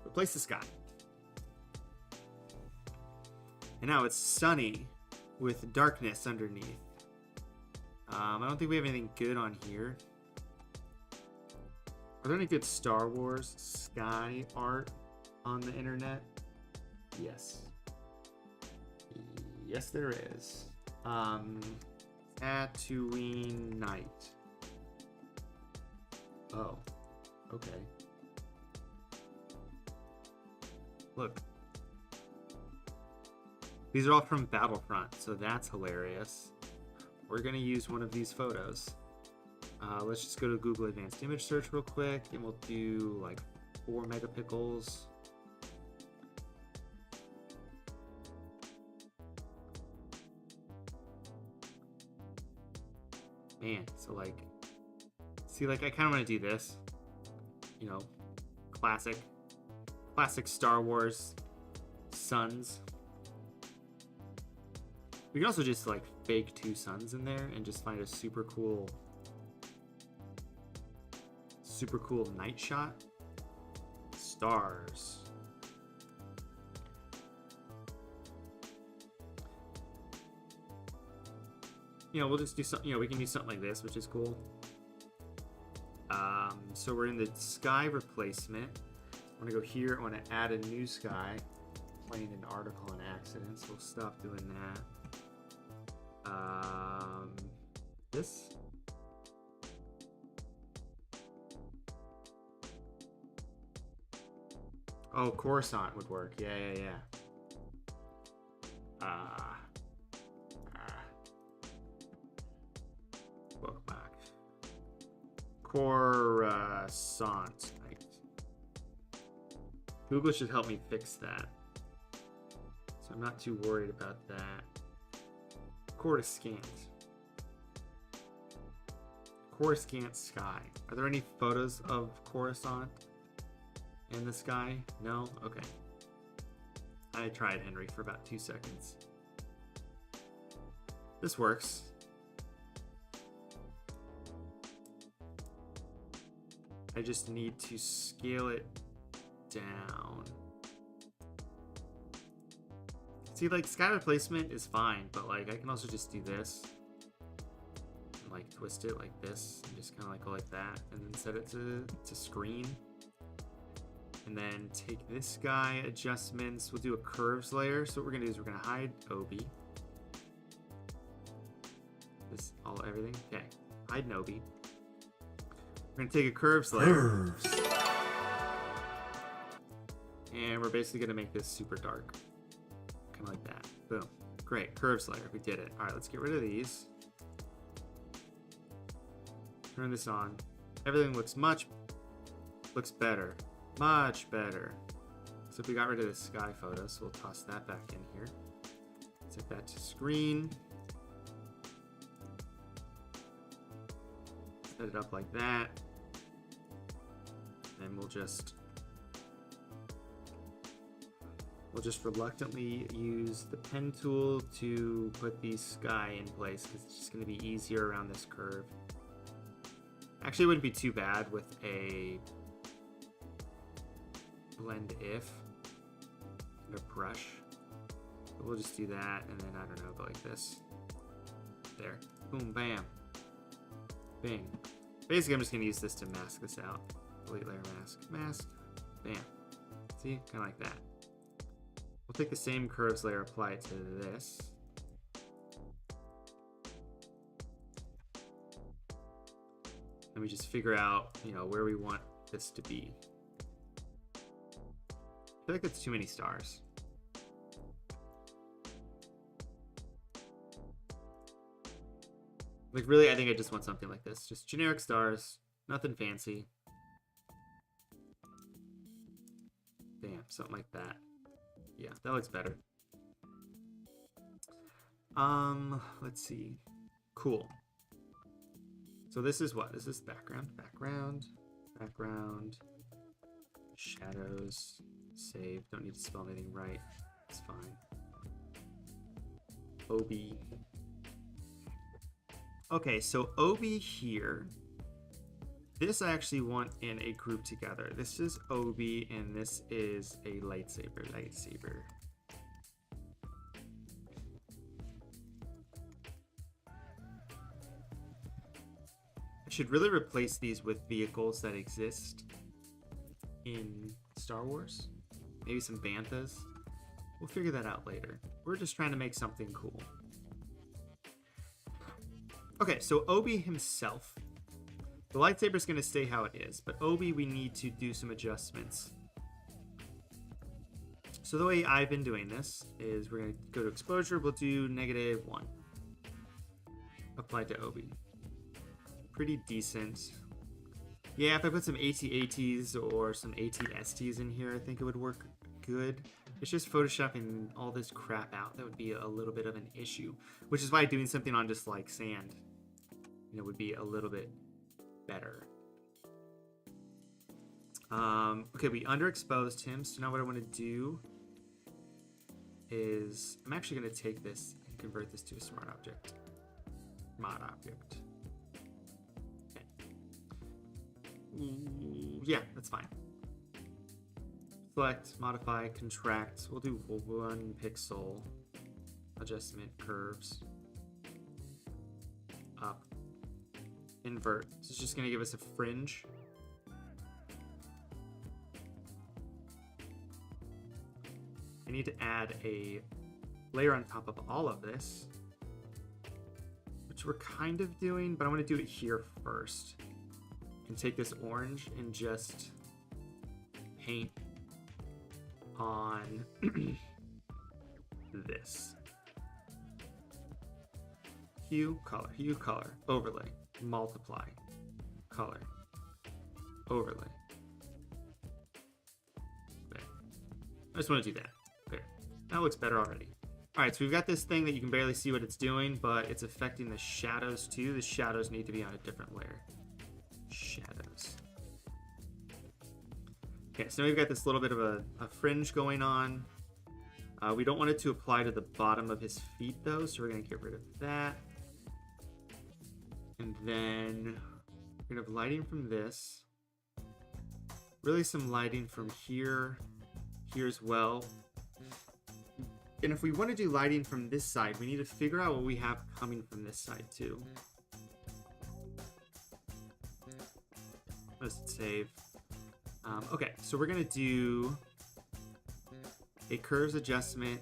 Speaker 1: replace the sky. And now it's sunny with darkness underneath. I don't think we have anything good on here. Are there any good Star Wars sky art on the internet? Yes. Yes, there is. Tatooine Night. Oh, okay. Look. These are all from Battlefront, so that's hilarious. We're gonna use one of these photos. Let's just go to Google Advanced Image Search real quick, and we'll do like 4 megapixels. Man, so like, see, like I kind of want to do this, you know, classic Star Wars suns. We can also just like fake 2 suns in there and just find a super cool night shot. Stars. we'll just do something, we can do something like this, which is cool. So we're in the sky replacement. I want to go here. I want to add a new sky. Plain an article on accident, so we'll stop doing that. This. Oh, Coruscant would work. Yeah. Welcome back. Coruscant. Google should help me fix that. So I'm not too worried about that. Coruscant. Coruscant sky. Are there any photos of Coruscant in the sky? No? Okay. I tried, Henry, for about 2 seconds. This works. I just need to scale it down. See, like, sky replacement is fine, but, like, I can also just do this. And, like, twist it like this. And just kind of, like, go like that. And then set it to screen. And then take this guy, adjustments. We'll do a curves layer. So what we're going to do is we're going to hide Obi. This, everything. Okay. Hide Nobi. We're going to take a curves layer. And we're basically going to make this super dark. Kind of like that. Boom. Great. Curves layer. We did it. All right, let's get rid of these. Turn this on. Everything looks better. Much better. So if we got rid of the sky photo, so we'll toss that back in here. Set that to screen. Set it up like that. And we'll just reluctantly use the pen tool to put the sky in place because it's just going to be easier around this curve. Actually, it wouldn't be too bad with a blend if and a brush. But we'll just do that, and then I don't know, go like this. There. Boom, bam. Bing. Basically, I'm just going to use this to mask this out. Delete layer mask. Mask. Bam. See? Kind of like that. We'll take the same curves layer, apply it to this. And we just figure out, where we want this to be. I feel like that's too many stars. Like, really, I think I just want something like this. Just generic stars. Nothing fancy. Bam, something like that. Yeah, that looks better. Let's see. Cool. So this is what? This is background, shadows, save. Don't need to spell anything right. It's fine. Obi. Okay, so Obi here. This I actually want in a group together. This is Obi, and this is a lightsaber. I should really replace these with vehicles that exist in Star Wars. Maybe some banthas. We'll figure that out later. We're just trying to make something cool. Okay, so Obi himself. The lightsaber is going to stay how it is, but Obi, we need to do some adjustments. So the way I've been doing this is we're going to go to exposure. We'll do -1. Apply to Obi. Pretty decent. Yeah, if I put some AT-ATs or some AT-STs in here, I think it would work good. It's just photoshopping all this crap out that would be a little bit of an issue, which is why doing something on just like sand, would be a little bit better. Okay, we underexposed him, so now what I want to do is I'm actually going to take this and convert this to a smart object. Mod object. Okay. Yeah, that's fine. Select, modify, contract. We'll do 1 pixel adjustment curves. invert. This is just going to give us a fringe. I need to add a layer on top of all of this, which we're kind of doing, but I'm going to do it here first. I can take this orange and just paint on this. Hue, color, overlay, multiply, color, overlay. Okay. I just want to do that. There. That looks better already. Alright, so we've got this thing that you can barely see what it's doing, but it's affecting the shadows too. The shadows need to be on a different layer. Shadows. Okay, so now we've got this little bit of a fringe going on. We don't want it to apply to the bottom of his feet though, so we're going to get rid of that. And then we're going to have lighting from this. Really some lighting from here as well. And if we want to do lighting from this side, we need to figure out what we have coming from this side too. Let's save. Okay, so we're going to do a curves adjustment.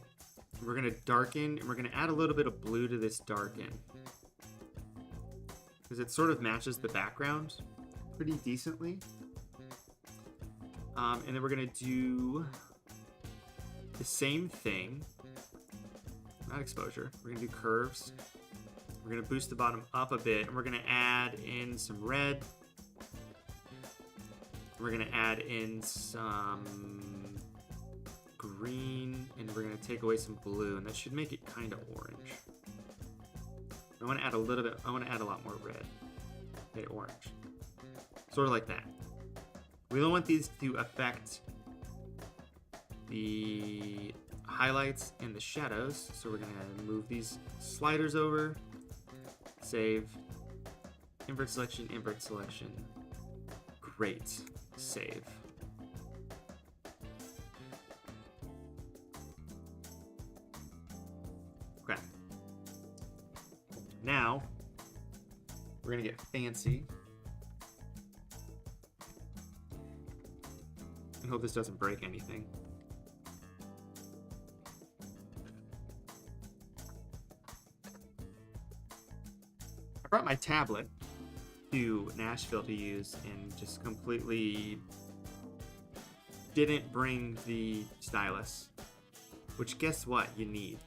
Speaker 1: We're going to darken, and we're going to add a little bit of blue to this darken. Because it sort of matches the background pretty decently. And then we're going to do the same thing. Not exposure. We're going to do curves. We're going to boost the bottom up a bit, and we're going to add in some red. We're going to add in some green, and we're going to take away some blue, and that should make it kind of orange. I want to add a little bit, I want to add a lot more red. Okay, orange. Sort of like that. We don't want these to affect the highlights and the shadows, so we're going to move these sliders over, save, invert selection, great, save. Okay. Now, we're going to get fancy. I hope this doesn't break anything. I brought my tablet to Nashville to use and just completely didn't bring the stylus, which guess what you need.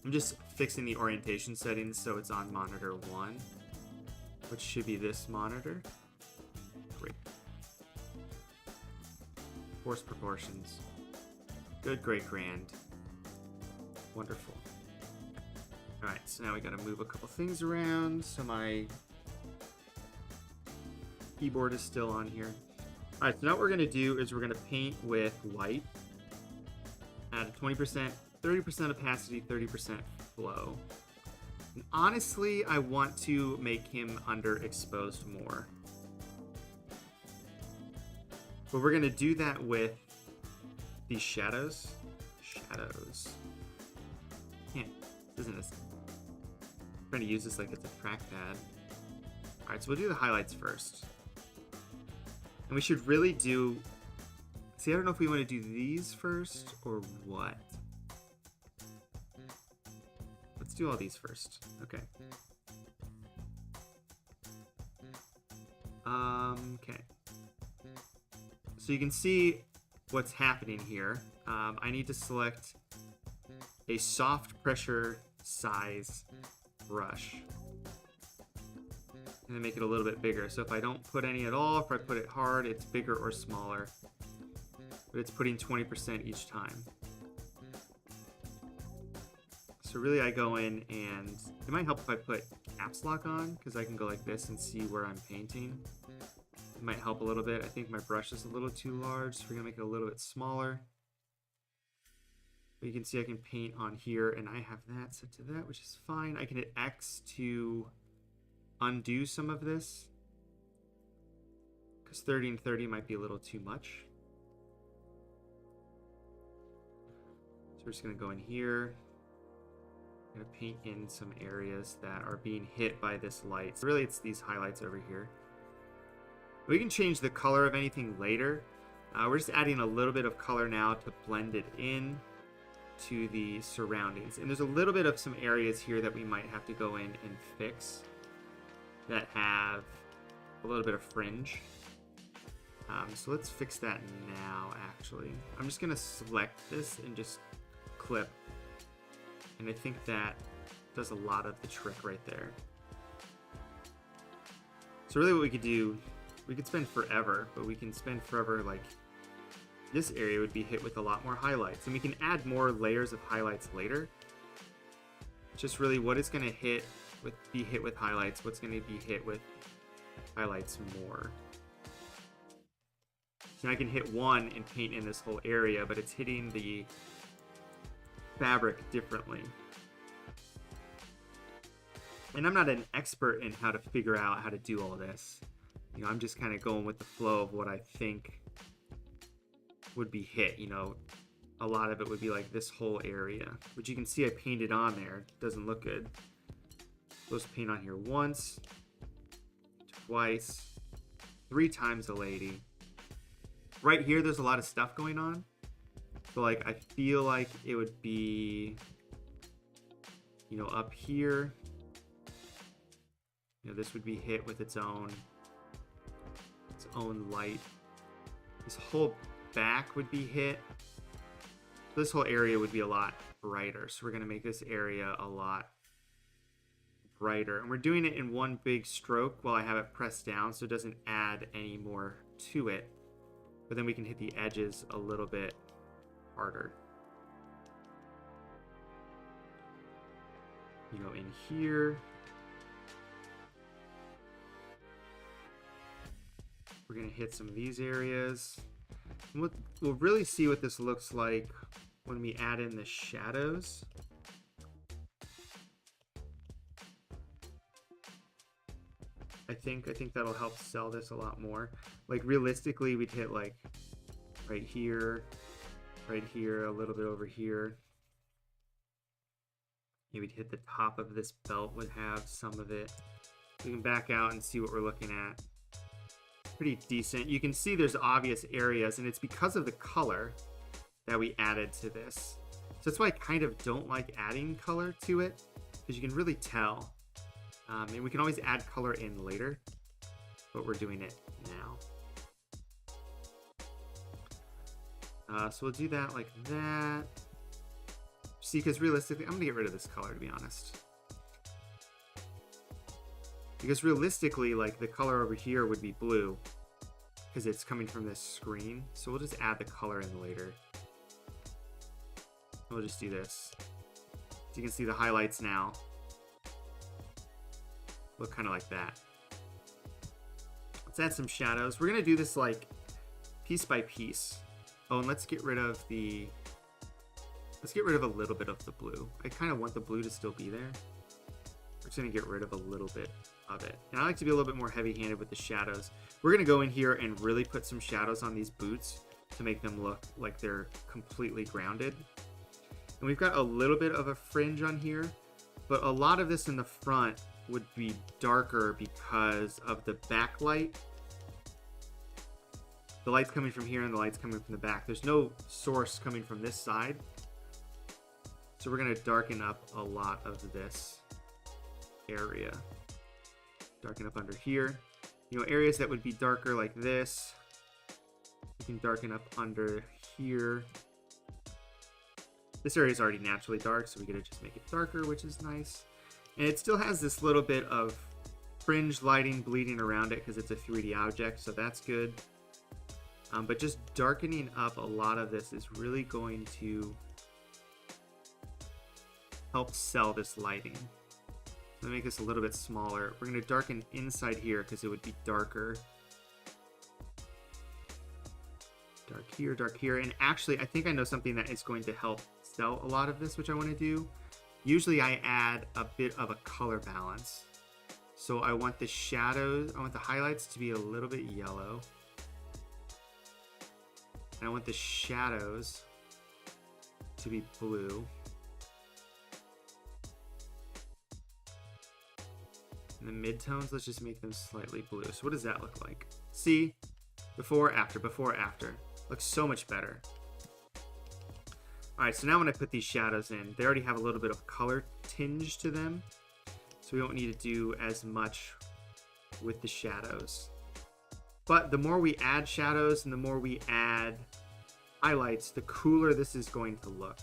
Speaker 1: I'm just fixing the orientation settings so it's on monitor 1, which should be this monitor. Great. Force proportions. Good, great, grand. Wonderful. Alright, so now we gotta move a couple things around so my keyboard is still on here. Alright, so now what we're gonna do is we're gonna paint with white. Add 20%, 30% opacity, 30% flow. And honestly, I want to make him underexposed more. But we're gonna do that with these shadows. Shadows. Can't, isn't this? I'm trying to use this like it's a trackpad. Alright, so we'll do the highlights first. And we should really do... See, I don't know if we want to do these first or what. Let's do all these first. Okay. Okay. So you can see what's happening here. I need to select a soft pressure size brush and then make it a little bit bigger. So if I don't put any at all, if I put it hard, it's bigger or smaller, but it's putting 20% each time. So really I go in, and it might help if I put caps lock on, because I can go like this and see where I'm painting. It might help a little bit. I think my brush is a little too large, so we're gonna make it a little bit smaller. But you can see I can paint on here, and I have that set to that, which is fine. I can hit X to undo some of this, because 30 and 30 might be a little too much. So we're just gonna go in here I'm gonna paint in some areas that are being hit by this light. So really, it's these highlights over here. We can change the color of anything later. We're just adding a little bit of color now to blend it in to the surroundings. And there's a little bit of some areas here that we might have to go in and fix that have a little bit of fringe. So let's fix that now, actually. I'm just gonna select this and just clip. And I think that does a lot of the trick right there. So really what we could do, we could spend forever, but we can spend forever, like, this area would be hit with a lot more highlights. And we can add more layers of highlights later. Just really what is gonna be hit with highlights, what's gonna be hit with highlights more. So I can hit one and paint in this whole area, but it's hitting the fabric differently. And I'm not an expert in how to figure out how to do all this. You know, I'm just kind of going with the flow of what I think would be hit. You know, a lot of it would be like this whole area, which you can see I painted on there. It doesn't look good. Supposed to paint on here once, twice, 3 times a lady. Right here, there's a lot of stuff going on. So, like, I feel like it would be, you know, up here. You know, this would be hit with its own light. This whole back would be hit. This whole area would be a lot brighter. So we're going to make this area a lot brighter. And we're doing it in one big stroke while I have it pressed down so it doesn't add any more to it. But then we can hit the edges a little bit harder. You know, in here. We're going to hit some of these areas. And we'll really see what this looks like when we add in the shadows. I think that'll help sell this a lot more. Like, realistically, we'd hit like right here, a little bit over here. Maybe we'd hit the top of this belt would have some of it. We can back out and see what we're looking at. Pretty decent. You can see there's obvious areas, and it's because of the color that we added to this. So that's why I kind of don't like adding color to it, because you can really tell. And we can always add color in later, but we're doing it now. So we'll do that like that. See, because realistically, I'm going to get rid of this color, to be honest. Because realistically, like, the color over here would be blue, because it's coming from this screen. So we'll just add the color in later. We'll just do this. So you can see the highlights now look kind of like that. Let's add some shadows. We're gonna do this like piece by piece. Oh, and let's get rid of a little bit of the blue. I kind of want the blue to still be there. We're just gonna get rid of a little bit of it. And I like to be a little bit more heavy-handed with the shadows. We're gonna go in here and really put some shadows on these boots to make them look like they're completely grounded. And we've got a little bit of a fringe on here, but a lot of this in the front would be darker because of the backlight. The light's coming from here and the light's coming from the back. There's no source coming from this side. So we're gonna darken up a lot of this area. Darken up under here. You know, areas that would be darker like this, we can darken up under here. This area is already naturally dark, so we gotta just make it darker, which is nice. And it still has this little bit of fringe lighting bleeding around it because it's a 3D object, so that's good. But just darkening up a lot of this is really going to help sell this lighting. Let me make this a little bit smaller. We're going to darken inside here because it would be darker. Dark here. And actually, I think I know something that is going to help sell a lot of this, which I want to do. Usually I add a bit of a color balance. So I want the shadows, I want the highlights to be a little bit yellow. And I want the shadows to be blue. And the midtones, let's just make them slightly blue. So what does that look like? See? Before, after, before, after. Looks so much better. Alright, so now when I put these shadows in, they already have a little bit of color tinge to them. So we don't need to do as much with the shadows. But the more we add shadows and the more we add highlights, the cooler this is going to look,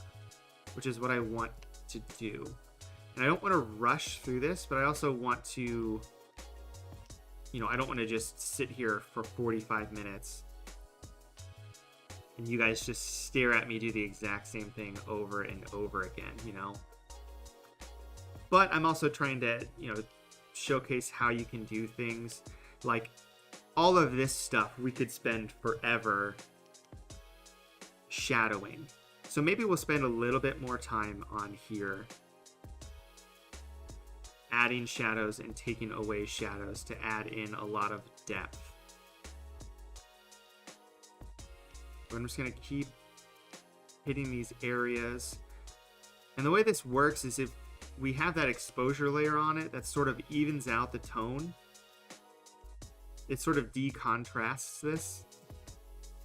Speaker 1: which is what I want to do. And I don't want to rush through this, but I also want to, you know, I don't want to just sit here for 45 minutes and you guys just stare at me do the exact same thing over and over again, you know. But I'm also trying to, you know, showcase how you can do things. Like all of this stuff we could spend forever shadowing. So maybe we'll spend a little bit more time on here adding shadows and taking away shadows to add in a lot of depth. But I'm just going to keep hitting these areas. And the way this works is if we have that exposure layer on it, that sort of evens out the tone. It sort of decontrasts this.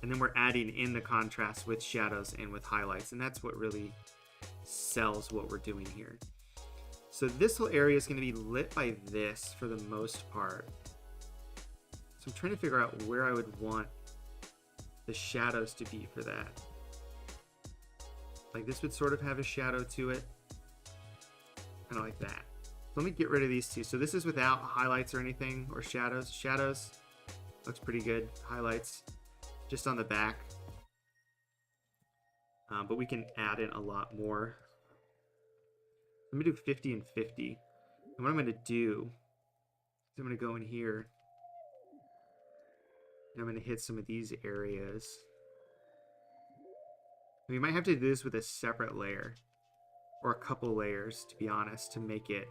Speaker 1: And then we're adding in the contrast with shadows and with highlights. And that's what really sells what we're doing here. So this whole area is going to be lit by this for the most part. So I'm trying to figure out where I would want the shadows to be for that. Like this would sort of have a shadow to it. Kind of like that. So let me get rid of these two. So this is without highlights or anything or shadows. Shadows looks pretty good. Highlights just on the back. But we can add in a lot more. Let me do 50 and 50. And what I'm going to do is I'm going to go in here and I'm going to hit some of these areas. We might have to do this with a separate layer or a couple layers, to be honest, to make it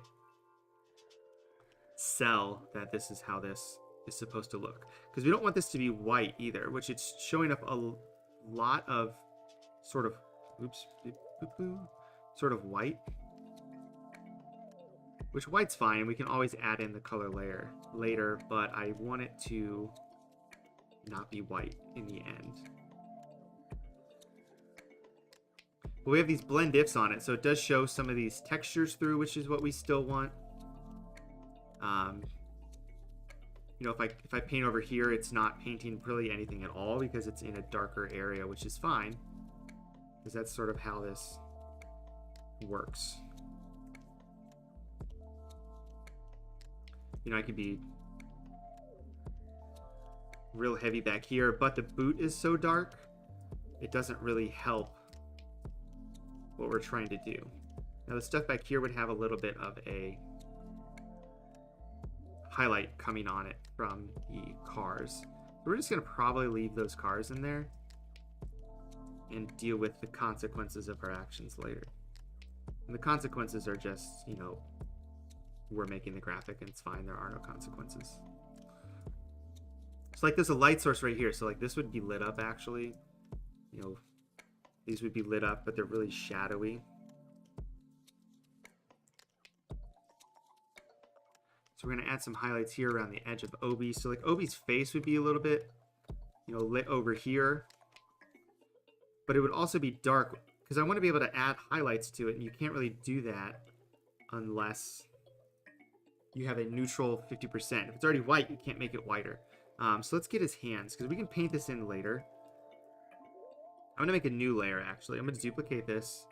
Speaker 1: sell that this is how this is supposed to look. Because we don't want this to be white either, which it's showing up a lot of sort of, sort of white. Which white's fine, we can always add in the color layer later, but I want it to not be white in the end. But we have these blend ifs on it, so it does show some of these textures through, which is what we still want. You know, if I paint over here, it's not painting really anything at all because it's in a darker area, which is fine, because that's sort of how this works. You know, I could be real heavy back here, but the boot is so dark, it doesn't really help what we're trying to do. Now the stuff back here would have a little bit of a highlight coming on it from the cars. So we're just going to probably leave those cars in there and deal with the consequences of our actions later. And the consequences are just, you know, we're making the graphic and it's fine, there are no consequences. So like there's a light source right here, so like this would be lit up actually. You know, these would be lit up, but they're really shadowy. So we're gonna add some highlights here around the edge of Obi. So like Obi's face would be a little bit, you know, lit over here, but it would also be dark because I want to be able to add highlights to it, and you can't really do that unless you have a neutral 50%. If it's already white, you can't make it whiter. So let's get his hands, because we can paint this in later. I'm going to make a new layer, actually. I'm going to duplicate this.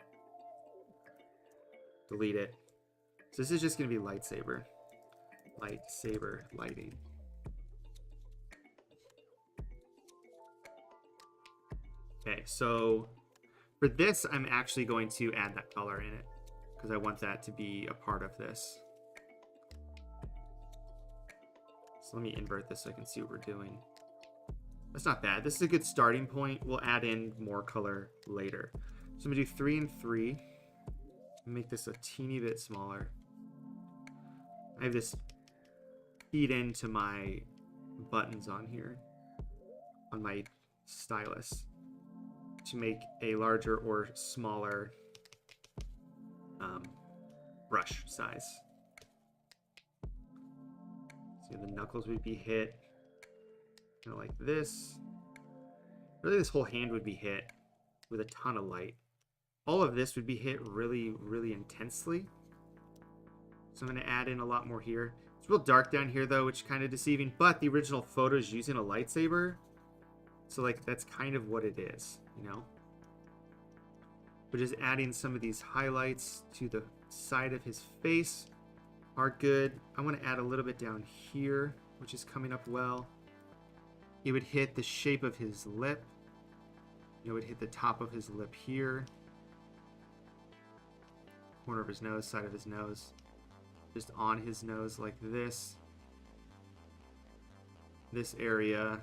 Speaker 1: Delete it. So this is just going to be lightsaber. Lightsaber lighting. Okay, so for this, I'm actually going to add that color in it, because I want that to be a part of this. So let me invert this so I can see what we're doing. That's not bad. This is a good starting point. We'll add in more color later. So I'm gonna do 3 and 3. Make this a teeny bit smaller. I have this feed into my buttons on here, on my stylus, to make a larger or smaller brush size. So the knuckles would be hit kind of like this. Really, this whole hand would be hit with a ton of light. All of this would be hit really, really intensely. So I'm going to add in a lot more here. It's real dark down here, though, which is kind of deceiving. But the original photo is using a lightsaber. So, like, that's kind of what it is, you know? We're just adding some of these highlights to the side of his face. Are good. I want to add a little bit down here, which is coming up well. It would hit the shape of his lip. It would hit the top of his lip here. Corner of his nose, side of his nose. Just on his nose like this. This area.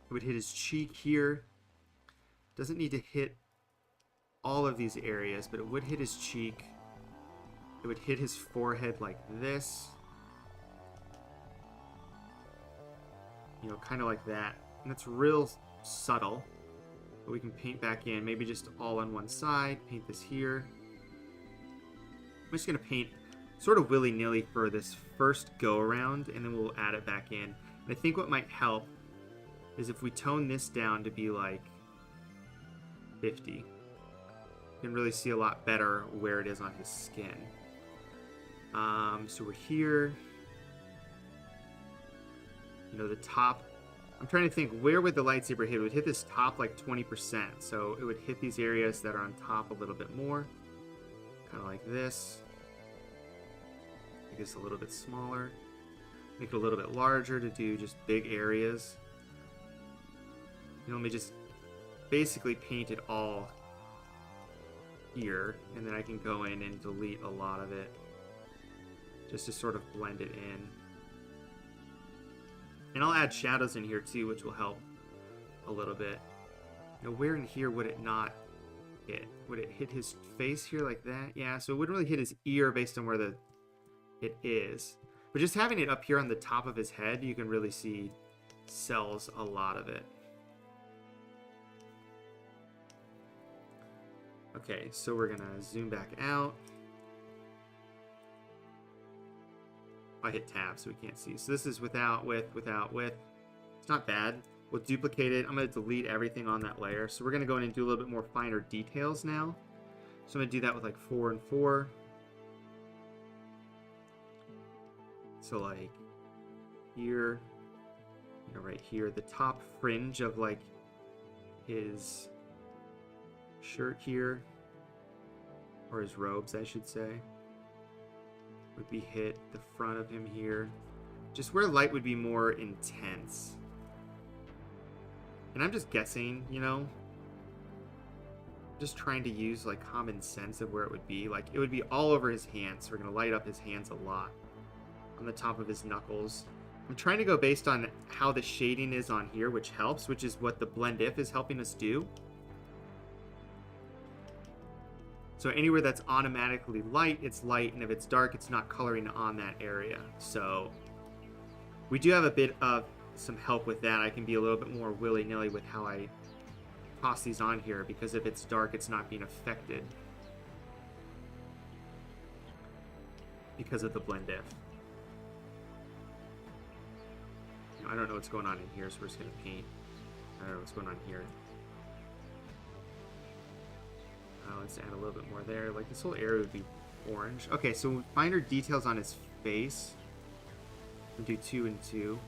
Speaker 1: It would hit his cheek here. Doesn't need to hit all of these areas, but it would hit his cheek. It would hit his forehead like this. You know, kind of like that. And it's real subtle. But we can paint back in. Maybe just all on one side. Paint this here. I'm just going to paint sort of willy-nilly for this first go-around, and then we'll add it back in. And I think what might help is if we tone this down to be like 50. You can really see a lot better where it is on his skin. So we're here. You know, the top. I'm trying to think, where would the lightsaber hit? It would hit this top like 20%. So it would hit these areas that are on top a little bit more. Kind of like this. Make this a little bit smaller. Make it a little bit larger to do just big areas. You know, let me just basically paint it all here. And then I can go in and delete a lot of it. Just to sort of blend it in. And I'll add shadows in here too, which will help a little bit. Now, where in here would it not hit? Would it hit his face here like that? Yeah, so it wouldn't really hit his ear based on where it is. But just having it up here on the top of his head, you can really see sells a lot of it. Okay, so we're gonna zoom back out. I hit tab so we can't see. So this is without, with, without, with. It's not bad. We'll duplicate it. I'm going to delete everything on that layer. So we're going to go in and do a little bit more finer details now. So I'm going to do that with like 4 and 4. So like here, you know, right here, the top fringe of like his shirt here, or his robes, I should say, would be hit the front of him here, just where light would be more intense. And I'm just guessing, you know, just trying to use like common sense of where it would be. Like it would be all over his hands, so we're gonna light up his hands a lot. On the top of his knuckles. I'm trying to go based on how the shading is on here, which helps, which is what the blend if is helping us do. So anywhere that's automatically light, it's light, and if it's dark, it's not coloring on that area. So we do have a bit of some help with that. I can be a little bit more willy-nilly with how I toss these on here, because if it's dark, it's not being affected because of the blend if. I don't know what's going on in here, so we're just going to paint. I don't know what's going on here. Let's add a little bit more there. Like this whole area would be orange. Okay, so finer details on his face. We'll do 2 and 2.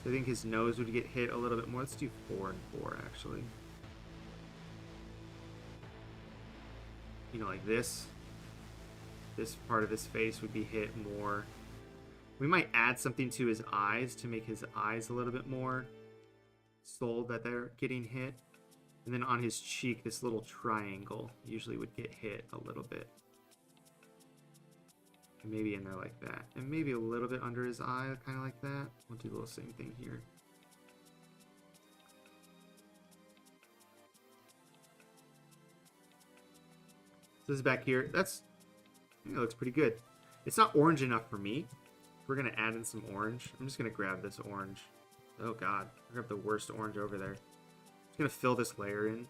Speaker 1: So I think his nose would get hit a little bit more. Let's do 4 and 4 actually. You know, like this. This part of his face would be hit more. We might add something to his eyes to make his eyes a little bit more sold that they're getting hit. And then on his cheek, this little triangle usually would get hit a little bit. And maybe in there like that. And maybe a little bit under his eye, kind of like that. We'll do the little same thing here. So this is back here. That's, I think it looks pretty good. It's not orange enough for me. We're going to add in some orange. I'm just going to grab this orange. Oh god, I grabbed the worst orange over there. Just going to fill this layer in.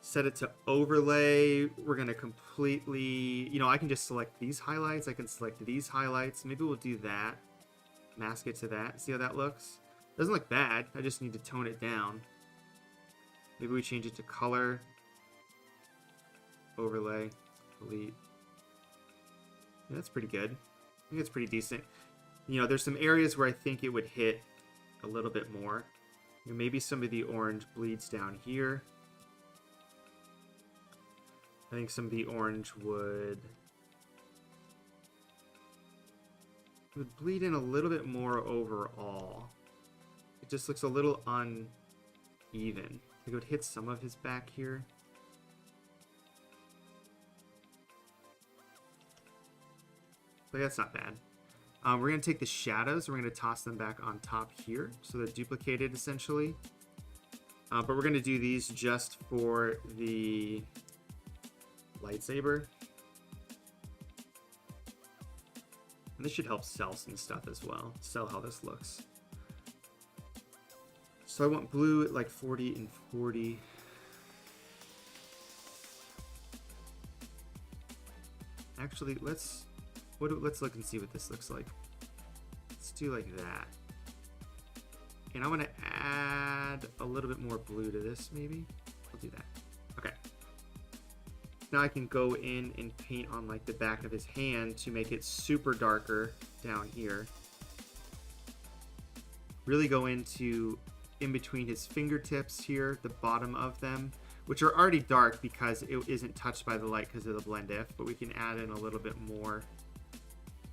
Speaker 1: set it to overlay. We're going to completely, you know, I can just select these highlights. I can select these highlights. Maybe we'll do that. Mask it to that. See how that looks? Doesn't look bad. I just need to tone it down. Maybe we change it to color. Overlay. Delete. Yeah, that's pretty good. I think it's pretty decent. You know, there's some areas where I think it would hit a little bit more. You know, maybe some of the orange bleeds down here. I think some of the orange would bleed in a little bit more overall. It just looks a little uneven. I think it would hit some of his back here. But that's not bad. We're going to take the shadows and we're going to toss them back on top here. So they're duplicated essentially. But we're going to do these just for the lightsaber. And this should help sell some stuff as well. Sell how this looks. So I want blue at like 40 and 40. Actually, let's look and see what this looks like. Let's do like that. And I want to add a little bit more blue to this, maybe. I'll do that. Okay. Now I can go in and paint on like the back of his hand to make it super darker down here. Really go into in between his fingertips here, the bottom of them, which are already dark because it isn't touched by the light because of the blend if, but we can add in a little bit more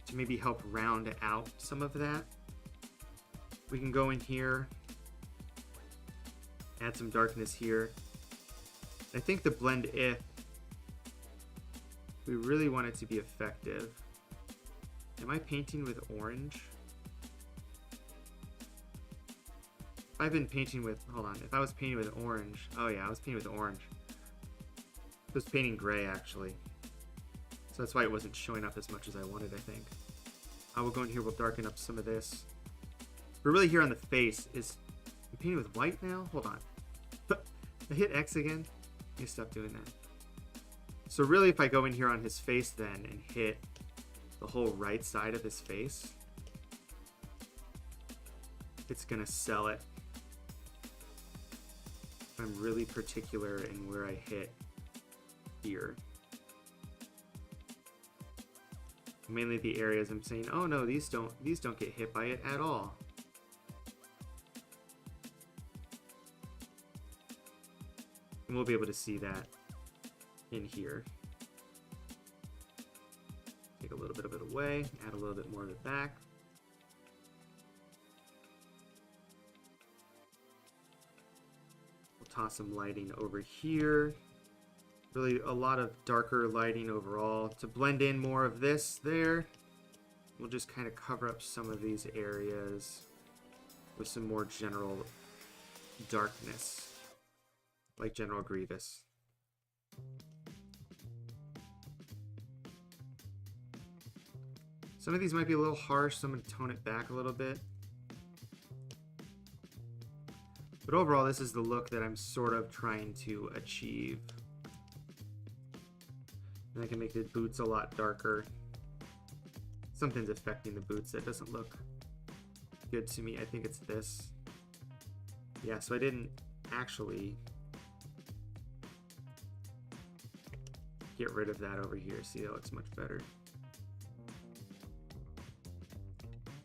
Speaker 1: to maybe help round out some of that. We can go in here, add some darkness here. I think the blend if, we really want it to be effective. Am I painting with orange? I've been painting with, hold on, if I was painting with orange, oh yeah, I was painting with orange. I was painting gray actually. So that's why it wasn't showing up as much as I wanted, I think. I will go in here, we'll darken up some of this. But really here on the face is, I'm painting with white now? Hold on. I hit X again? I need to stop doing that. So really if I go in here on his face then and hit the whole right side of his face, it's gonna sell it. I'm really particular in where I hit here. Mainly the areas I'm saying, oh no, these don't get hit by it at all. And we'll be able to see that in here. Take a little bit of it away, add a little bit more of it back. We'll toss some lighting over here. Really a lot of darker lighting overall to blend in more of this there. We'll just kind of cover up some of these areas with some more general darkness, like General Grievous. Some of these might be a little harsh, so I'm going to tone it back a little bit. But overall, this is the look that I'm sort of trying to achieve. And I can make the boots a lot darker. Something's affecting the boots that doesn't look good to me. I think it's this. Yeah, so I didn't actually get rid of that over here. See, that looks much better.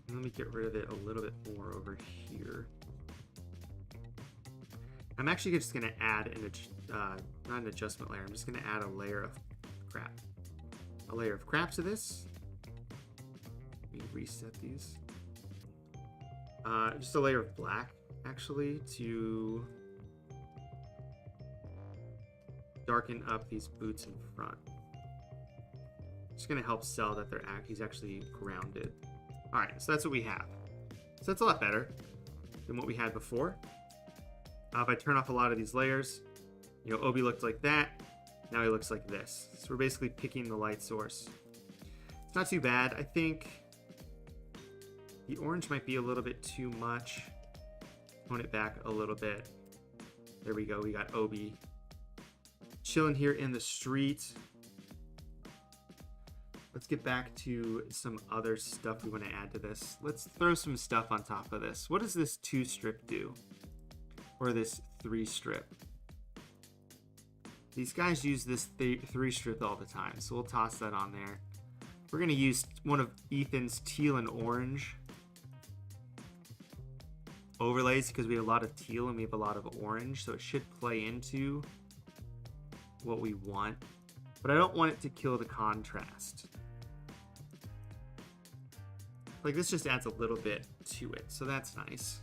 Speaker 1: And let me get rid of it a little bit more over here. I'm actually just going to add not an adjustment layer. I'm just going to add a layer of crap. A layer of crap to this. Let me reset these. Just a layer of black, actually, to darken up these boots in front. Just going to help sell that he's actually grounded. All right, so that's what we have. So that's a lot better than what we had before. If I turn off a lot of these layers, you know, Obi looked like that. Now he looks like this. So we're basically picking the light source. It's not too bad. I think the orange might be a little bit too much. Tone it back a little bit. There we go. We got Obi. chilling here in the street. Let's get back to some other stuff we want to add to this. Let's throw some stuff on top of this. What does this 2-strip do? Or this 3-strip? These guys use this 3-strip all the time, so we'll toss that on there. We're going to use one of Ethan's teal and orange overlays because we have a lot of teal and we have a lot of orange, so it should play into what we want. But I don't want it to kill the contrast. Like, this just adds a little bit to it, so that's nice.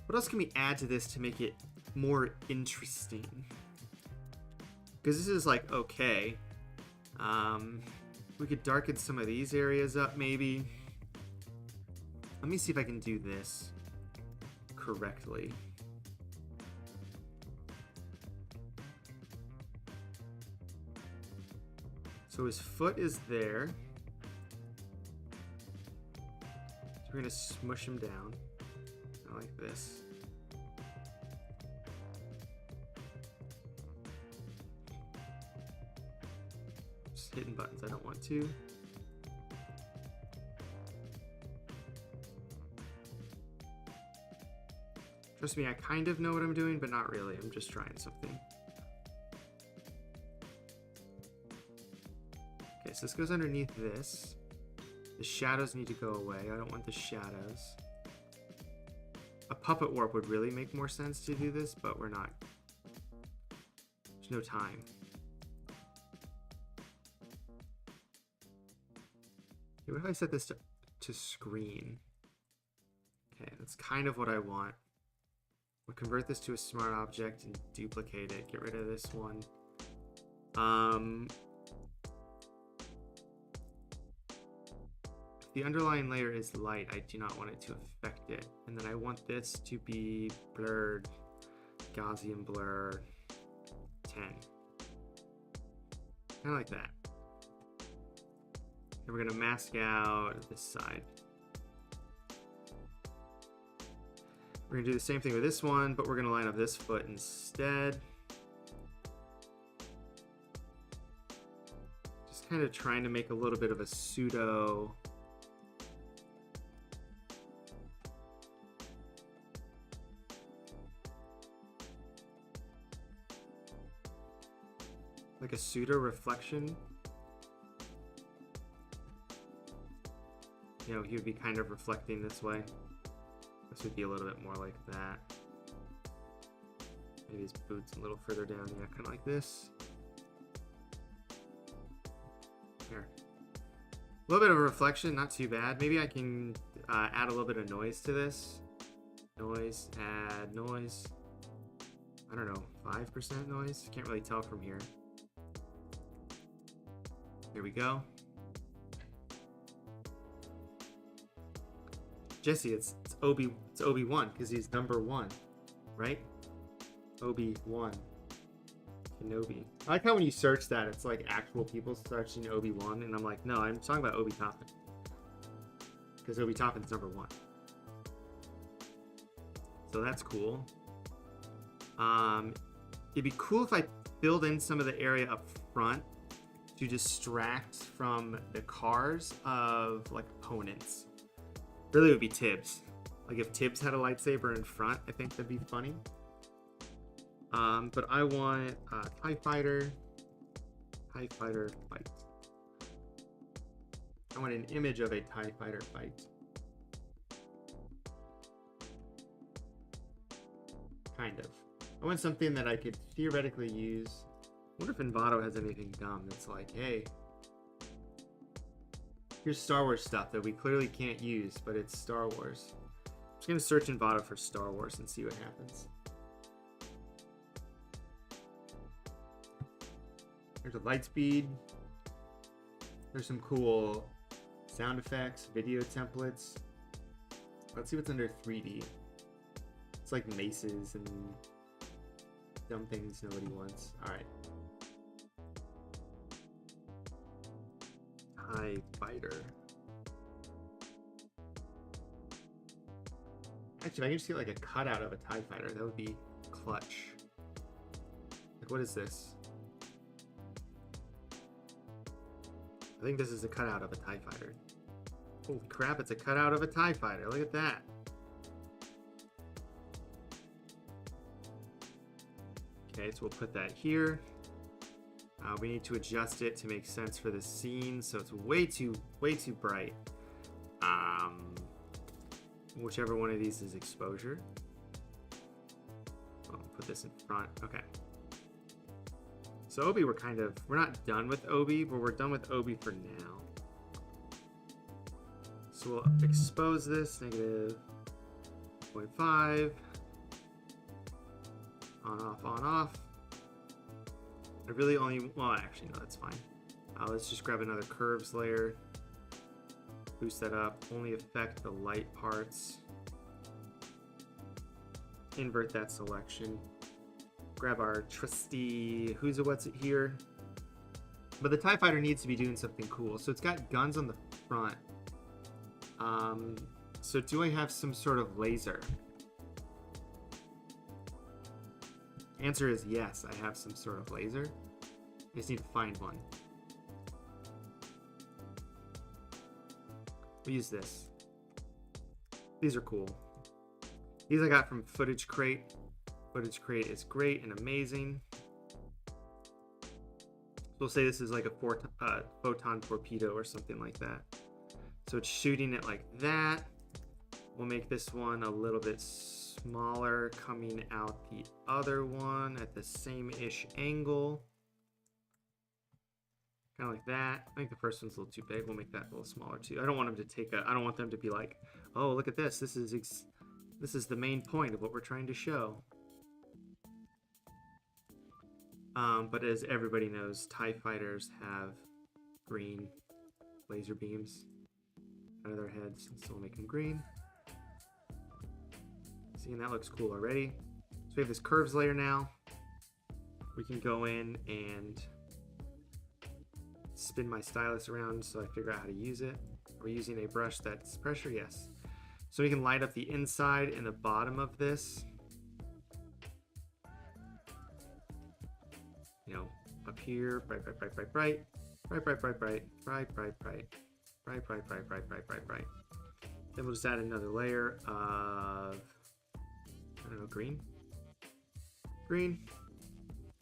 Speaker 1: What else can we add to this to make it more interesting? Because this is like, okay. We could darken some of these areas up, maybe. Let me see if I can do this correctly. So his foot is there. So we're gonna smush him down. I like this. Just hitting buttons I don't want to. Trust me, I kind of know what I'm doing, but not really. I'm just trying something. Okay, so this goes underneath this. The shadows need to go away. I don't want the shadows. A puppet warp would really make more sense to do this, but we're not. There's no time. Okay, what if I set this to screen? Okay, that's kind of what I want. We'll convert this to a smart object and duplicate it. Get rid of this one. If the underlying layer is light, I do not want it to affect it. And then I want this to be blurred, Gaussian blur 10. Kind of like that. And we're gonna mask out this side. We're gonna do the same thing with this one, but we're gonna line up this foot instead. Just kind of trying to make a little bit of a pseudo like a pseudo reflection. You know, he would be kind of reflecting this way. This would be a little bit more like that. Maybe his boots a little further down. Yeah, kind of like this. Here. A little bit of a reflection, not too bad. Maybe I can add a little bit of noise to this. Noise, add noise. I don't know, 5% noise? Can't really tell from here. Here we go. Jesse, it's Obi-One because he's number 1, right? Obi-One Kenobi. I like how when you search that, it's like actual people searching Obi-Wan, and I'm like, no, I'm talking about Obi-Toppin because Obi-Toppin's number 1. So that's cool. It'd be cool if I filled in some of the area up front to distract from the cars of like opponents. Really, it would be Tibbs. Like if Tibbs had a lightsaber in front, I think that'd be funny. But I want TIE Fighter fight. I want an image of a TIE Fighter fight. Kind of. I want something that I could theoretically use. I wonder if Envato has anything dumb that's like, hey, here's Star Wars stuff that we clearly can't use, but it's Star Wars. I'm just gonna search Envato for Star Wars and see what happens. There's a light speed. There's some cool sound effects, video templates. Let's see what's under 3D. It's like maces and dumb things nobody wants. All right. TIE Fighter. Actually, if I can just get like a cutout of a TIE Fighter, that would be clutch. What is this? I think this is a cutout of a TIE fighter. Holy crap, it's a cutout of a TIE fighter. Look at that. Okay, so we'll put that here. We need to adjust it to make sense for the scene, so it's way too bright. Whichever one of these is exposure. I'll put this in front. Okay. So Obi, we're not done with Obi, but we're done with Obi for now. So we'll expose this, -0.5. On, off. I really only, well, actually, no, that's fine. Let's just grab another curves layer. Boost that up. Only affect the light parts. Invert that selection. Grab our trusty who's it, what's it here. But the TIE fighter needs to be doing something cool. So it's got guns on the front. So do I have some sort of laser? Answer is yes, I have some sort of laser. I just need to find one. We'll use this. These are cool. These I got from Footage Crate. Footage Crate is great and amazing. We'll say this is like a photon torpedo or something like that. So it's shooting it like that. We'll make this one a little bit smaller, coming out the other one at the same-ish angle. Kind of like that. I think the first one's a little too big. We'll make that a little smaller too. I don't want them to I don't want them to be like, oh, look at this. This is the main point of what we're trying to show. But as everybody knows, TIE fighters have green laser beams out of their heads, so we'll make them green. See, and that looks cool already. So we have this curves layer now. We can go in and spin my stylus around so I figure out how to use it. Are we using a brush that's pressure? Yes. So we can light up the inside and the bottom of this. You know, up here, bright. Then we'll just add another layer of, I don't know, green,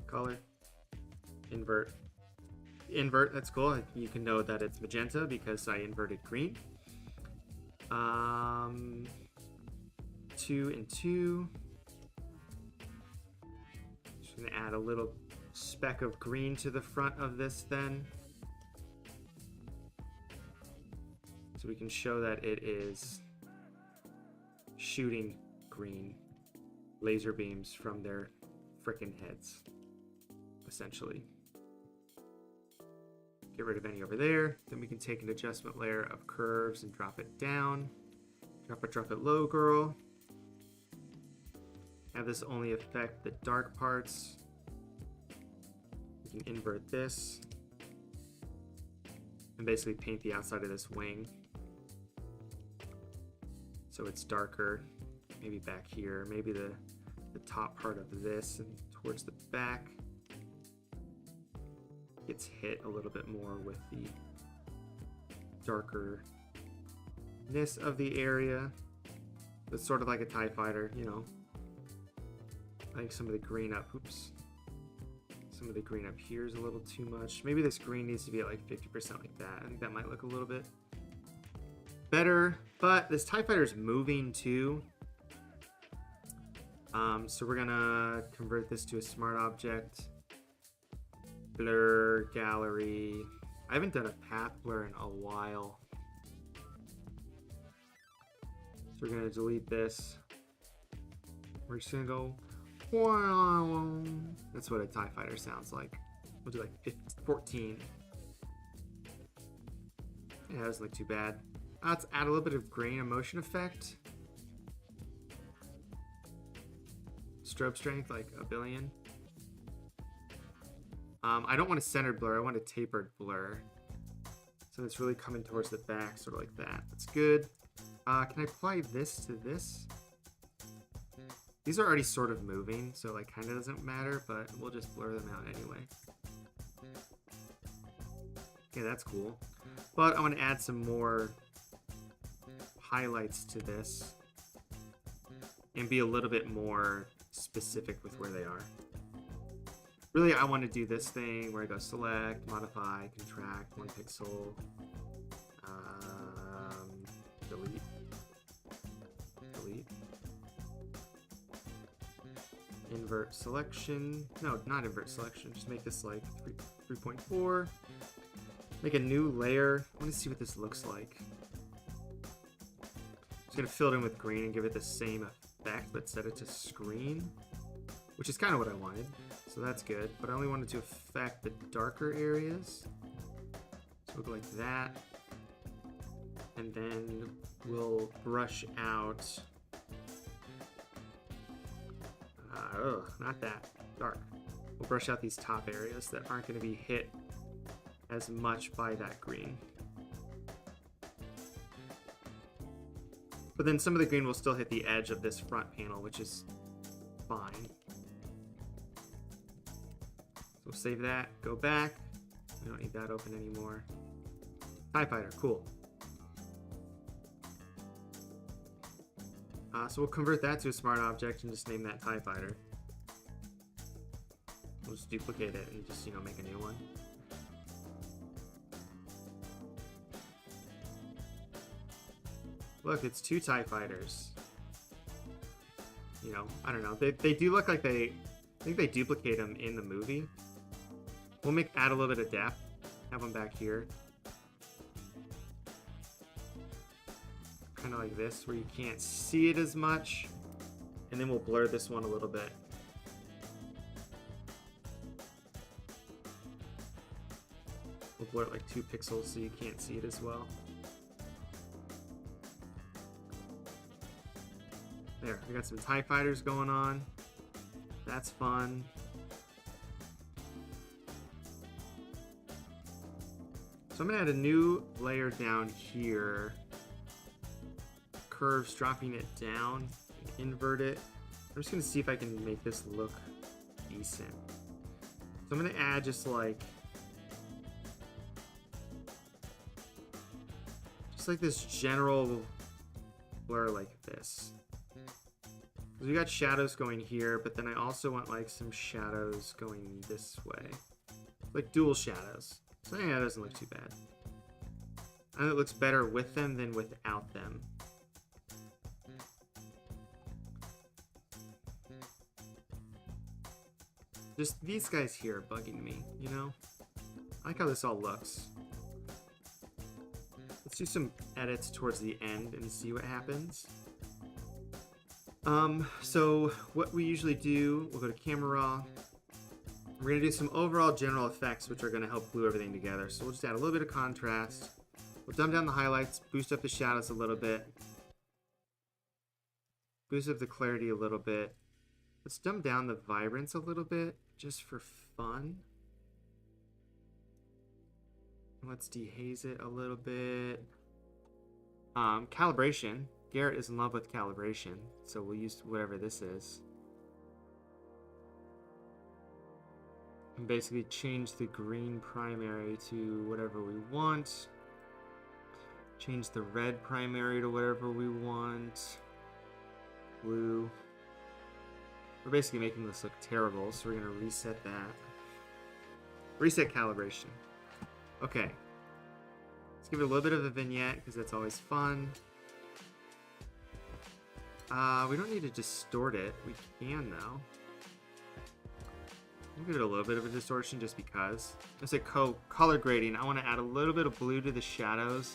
Speaker 1: color, invert, that's cool. You can know that it's magenta because I inverted green. 2 and 2. Just gonna add a little speck of green to the front of this then. So we can show that it is shooting green laser beams from their frickin' heads, essentially. Get rid of any over there. Then we can take an adjustment layer of curves and drop it down. Drop it low, girl. Have this only affect the dark parts. We can invert this and basically paint the outside of this wing so it's darker. Maybe back here, maybe the top part of this and towards the back gets hit a little bit more with the darkerness of the area. It's sort of like a TIE fighter, you know. I think some of the green up, some of the green up here is a little too much. Maybe this green needs to be at like 50% like that. I think that might look a little bit better, but this TIE fighter is moving too. So we're gonna convert this to a smart object. Blur, gallery. I haven't done a path blur in a while. So we're gonna delete this. We're just gonna go, wow. That's what a TIE fighter sounds like. We'll do like 14. Yeah, that doesn't look too bad. Let's add a little bit of grain emotion effect. Strobe strength, like 1 billion. I don't want a centered blur, I want a tapered blur. So it's really coming towards the back, sort of like that. That's good. Can I apply this to this? These are already sort of moving, so like kind of doesn't matter, but we'll just blur them out anyway. Okay, that's cool. But I want to add some more highlights to this and be a little bit more specific with where they are. Really, I want to do this thing where I go select, modify, contract, 1 pixel, delete, delete, invert selection. No, not invert selection. Just make this like 3.4. Make a new layer. I want to see what this looks like. Just gonna fill it in with green and give it the same effect, but set it to screen, which is kind of what I wanted. So that's good, but I only wanted to affect the darker areas. So we'll go like that. And then we'll brush out, not that, dark. We'll brush out these top areas that aren't gonna be hit as much by that green. But then some of the green will still hit the edge of this front panel, which is fine. So we'll save that, go back. We don't need that open anymore. TIE Fighter, cool. So we'll convert that to a smart object and just name that TIE Fighter. We'll just duplicate it and just, make a new one. Look, it's 2 TIE Fighters. I don't know. They do look like I think they duplicate them in the movie. We'll add a little bit of depth. Have them back here. Kind of like this, where you can't see it as much. And then we'll blur this one a little bit. We'll blur it like 2 pixels so you can't see it as well. There, we got some TIE Fighters going on. That's fun. So I'm gonna add a new layer down here. Curves, dropping it down, invert it. I'm just gonna see if I can make this look decent. So I'm gonna add just like this general blur like this. Because we got shadows going here, but then I also want like some shadows going this way. Like dual shadows. So yeah, that doesn't look too bad. I think it looks better with them than without them. Just these guys here are bugging me, I like how this all looks. Let's do some edits towards the end and see what happens. So what we usually do, we'll go to Camera Raw. We're gonna do some overall general effects, which are gonna help glue everything together. So we'll just add a little bit of contrast. We'll dumb down the highlights, boost up the shadows a little bit. Boost up the clarity a little bit. Let's dumb down the vibrance a little bit, just for fun. Let's dehaze it a little bit. Calibration. Garrett is in love with calibration, so we'll use whatever this is. And basically change the green primary to whatever we want. Change the red primary to whatever we want. Blue. We're basically making this look terrible, so we're going to reset that. Reset calibration. Okay. Let's give it a little bit of a vignette, because that's always fun. We don't need to distort it. We can, though. We'll give it a little bit of a distortion just because. Let's say color grading. I want to add a little bit of blue to the shadows.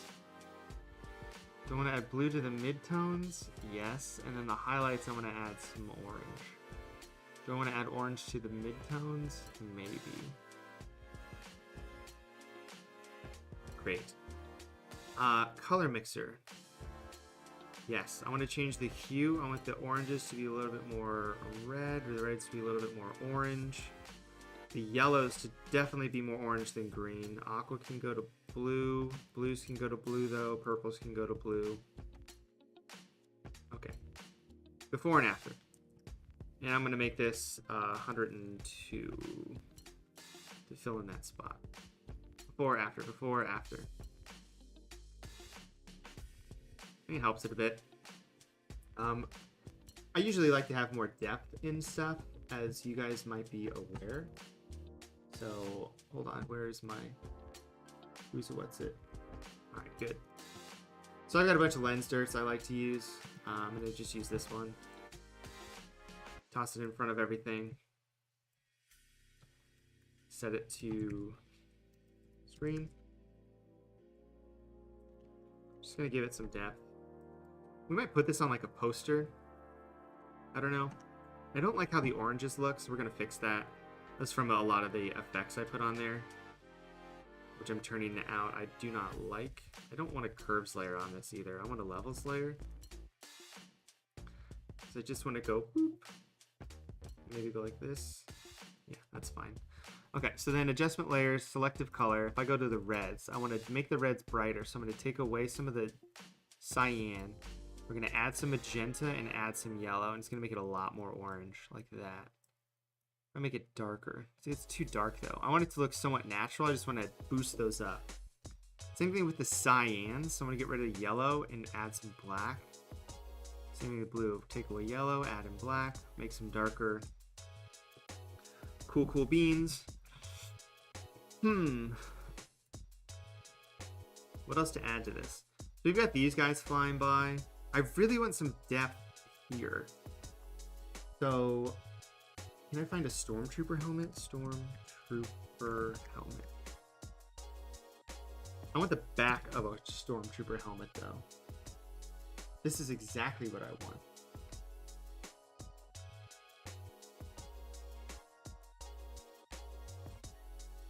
Speaker 1: Do I want to add blue to the midtones? Yes. And then the highlights, I want to add some orange. Do I want to add orange to the midtones? Maybe. Great. Color mixer. Yes, I want to change the hue. I want the oranges to be a little bit more red, or the reds to be a little bit more orange. The yellows to definitely be more orange than green. Aqua can go to blue. Blues can go to blue, though. Purples can go to blue. Okay. Before and after. And I'm going to make this 102 to fill in that spot. Before, after, before, after. I think it helps it a bit. I usually like to have more depth in stuff, as you guys might be aware. So, hold on, where's my... what's it? Alright, good. So I've got a bunch of lens dirts I like to use. I'm going to just use this one. Toss it in front of everything. Set it to screen. Just going to give it some depth. We might put this on like a poster. I don't know. I don't like how the oranges look, so we're going to fix that. That's from a lot of the effects I put on there, which I'm turning out. I do not like. I don't want a curves layer on this either. I want a levels layer. So I just want to go boop. Maybe go like this. Yeah, that's fine. Okay, so then adjustment layers, selective color. If I go to the reds, I want to make the reds brighter. So I'm going to take away some of the cyan. We're going to add some magenta and add some yellow. And it's going to make it a lot more orange, like that. I'll make it darker. See, it's too dark though. I want it to look somewhat natural. I just want to boost those up. Same thing with the cyans. So I'm going to get rid of the yellow and add some black. Same thing with blue. Take away yellow, add in black, make some darker. Cool beans. What else to add to this? So we've got these guys flying by. I really want some depth here. So, can I find a Stormtrooper helmet? Stormtrooper helmet. I want the back of a Stormtrooper helmet though. This is exactly what I want.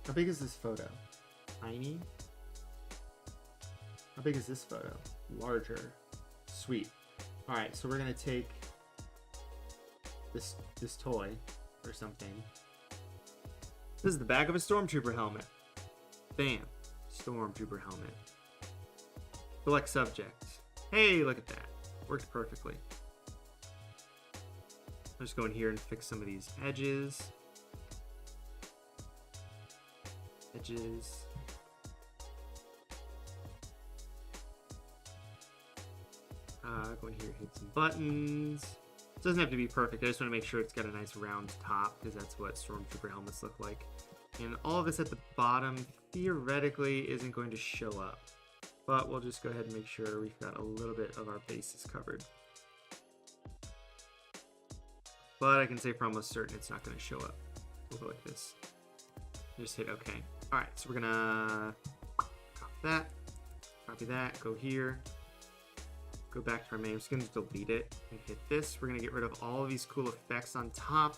Speaker 1: How big is this photo? Tiny? How big is this photo? Larger. Sweet. Alright, so we're gonna take this toy or something. This is the back of a Stormtrooper helmet. Bam. Stormtrooper helmet. Select subject. Hey, look at that. Worked perfectly. I'll just go in here and fix some of these edges. Go in here, hit some buttons. It doesn't have to be perfect. I just want to make sure it's got a nice round top because that's what Stormtrooper helmets look like. And all of this at the bottom theoretically isn't going to show up. But we'll just go ahead and make sure we've got a little bit of our bases covered. But I can say for almost certain it's not going to show up. We'll go like this. Just hit OK. Alright, so we're going to copy that, go here, go back to our main. I'm just going to delete it and hit this. We're going to get rid of all of these cool effects on top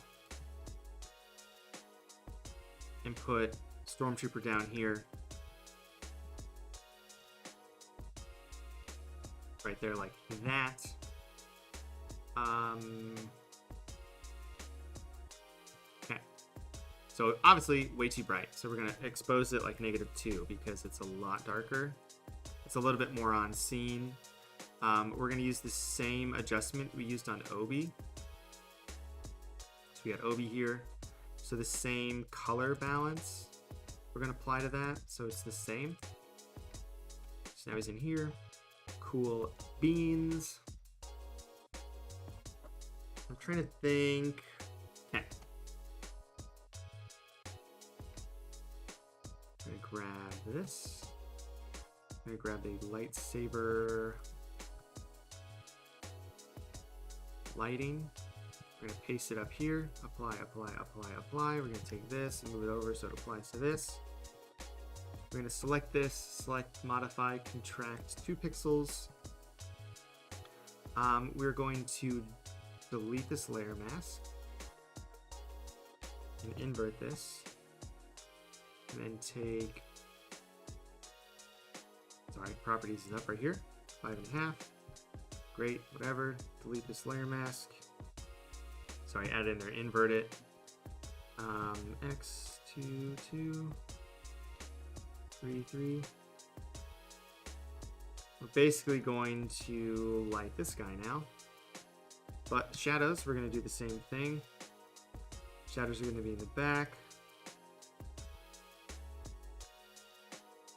Speaker 1: and put Stormtrooper down here. Right there like that. Okay. So obviously way too bright. So we're going to expose it like -2 because it's a lot darker. It's a little bit more on scene. We're going to use the same adjustment we used on Obi. So we got Obi here. So the same color balance we're going to apply to that. So it's the same. So now he's in here. Cool beans. I'm trying to think. Okay. I'm going to grab this. I'm going to grab the lightsaber lighting. We're going to paste it up here. Apply. We're going to take this and move it over so it applies to this. We're going to select this, select modify, contract 2 pixels. We're going to delete this layer mask and invert this. And then take, sorry, properties is up right here, 5.5. Great, whatever. Delete this layer mask. Sorry, add it in there, invert it. X, 2, 2. 3, 3. We're basically going to light this guy now. But shadows, we're going to do the same thing. Shadows are going to be in the back.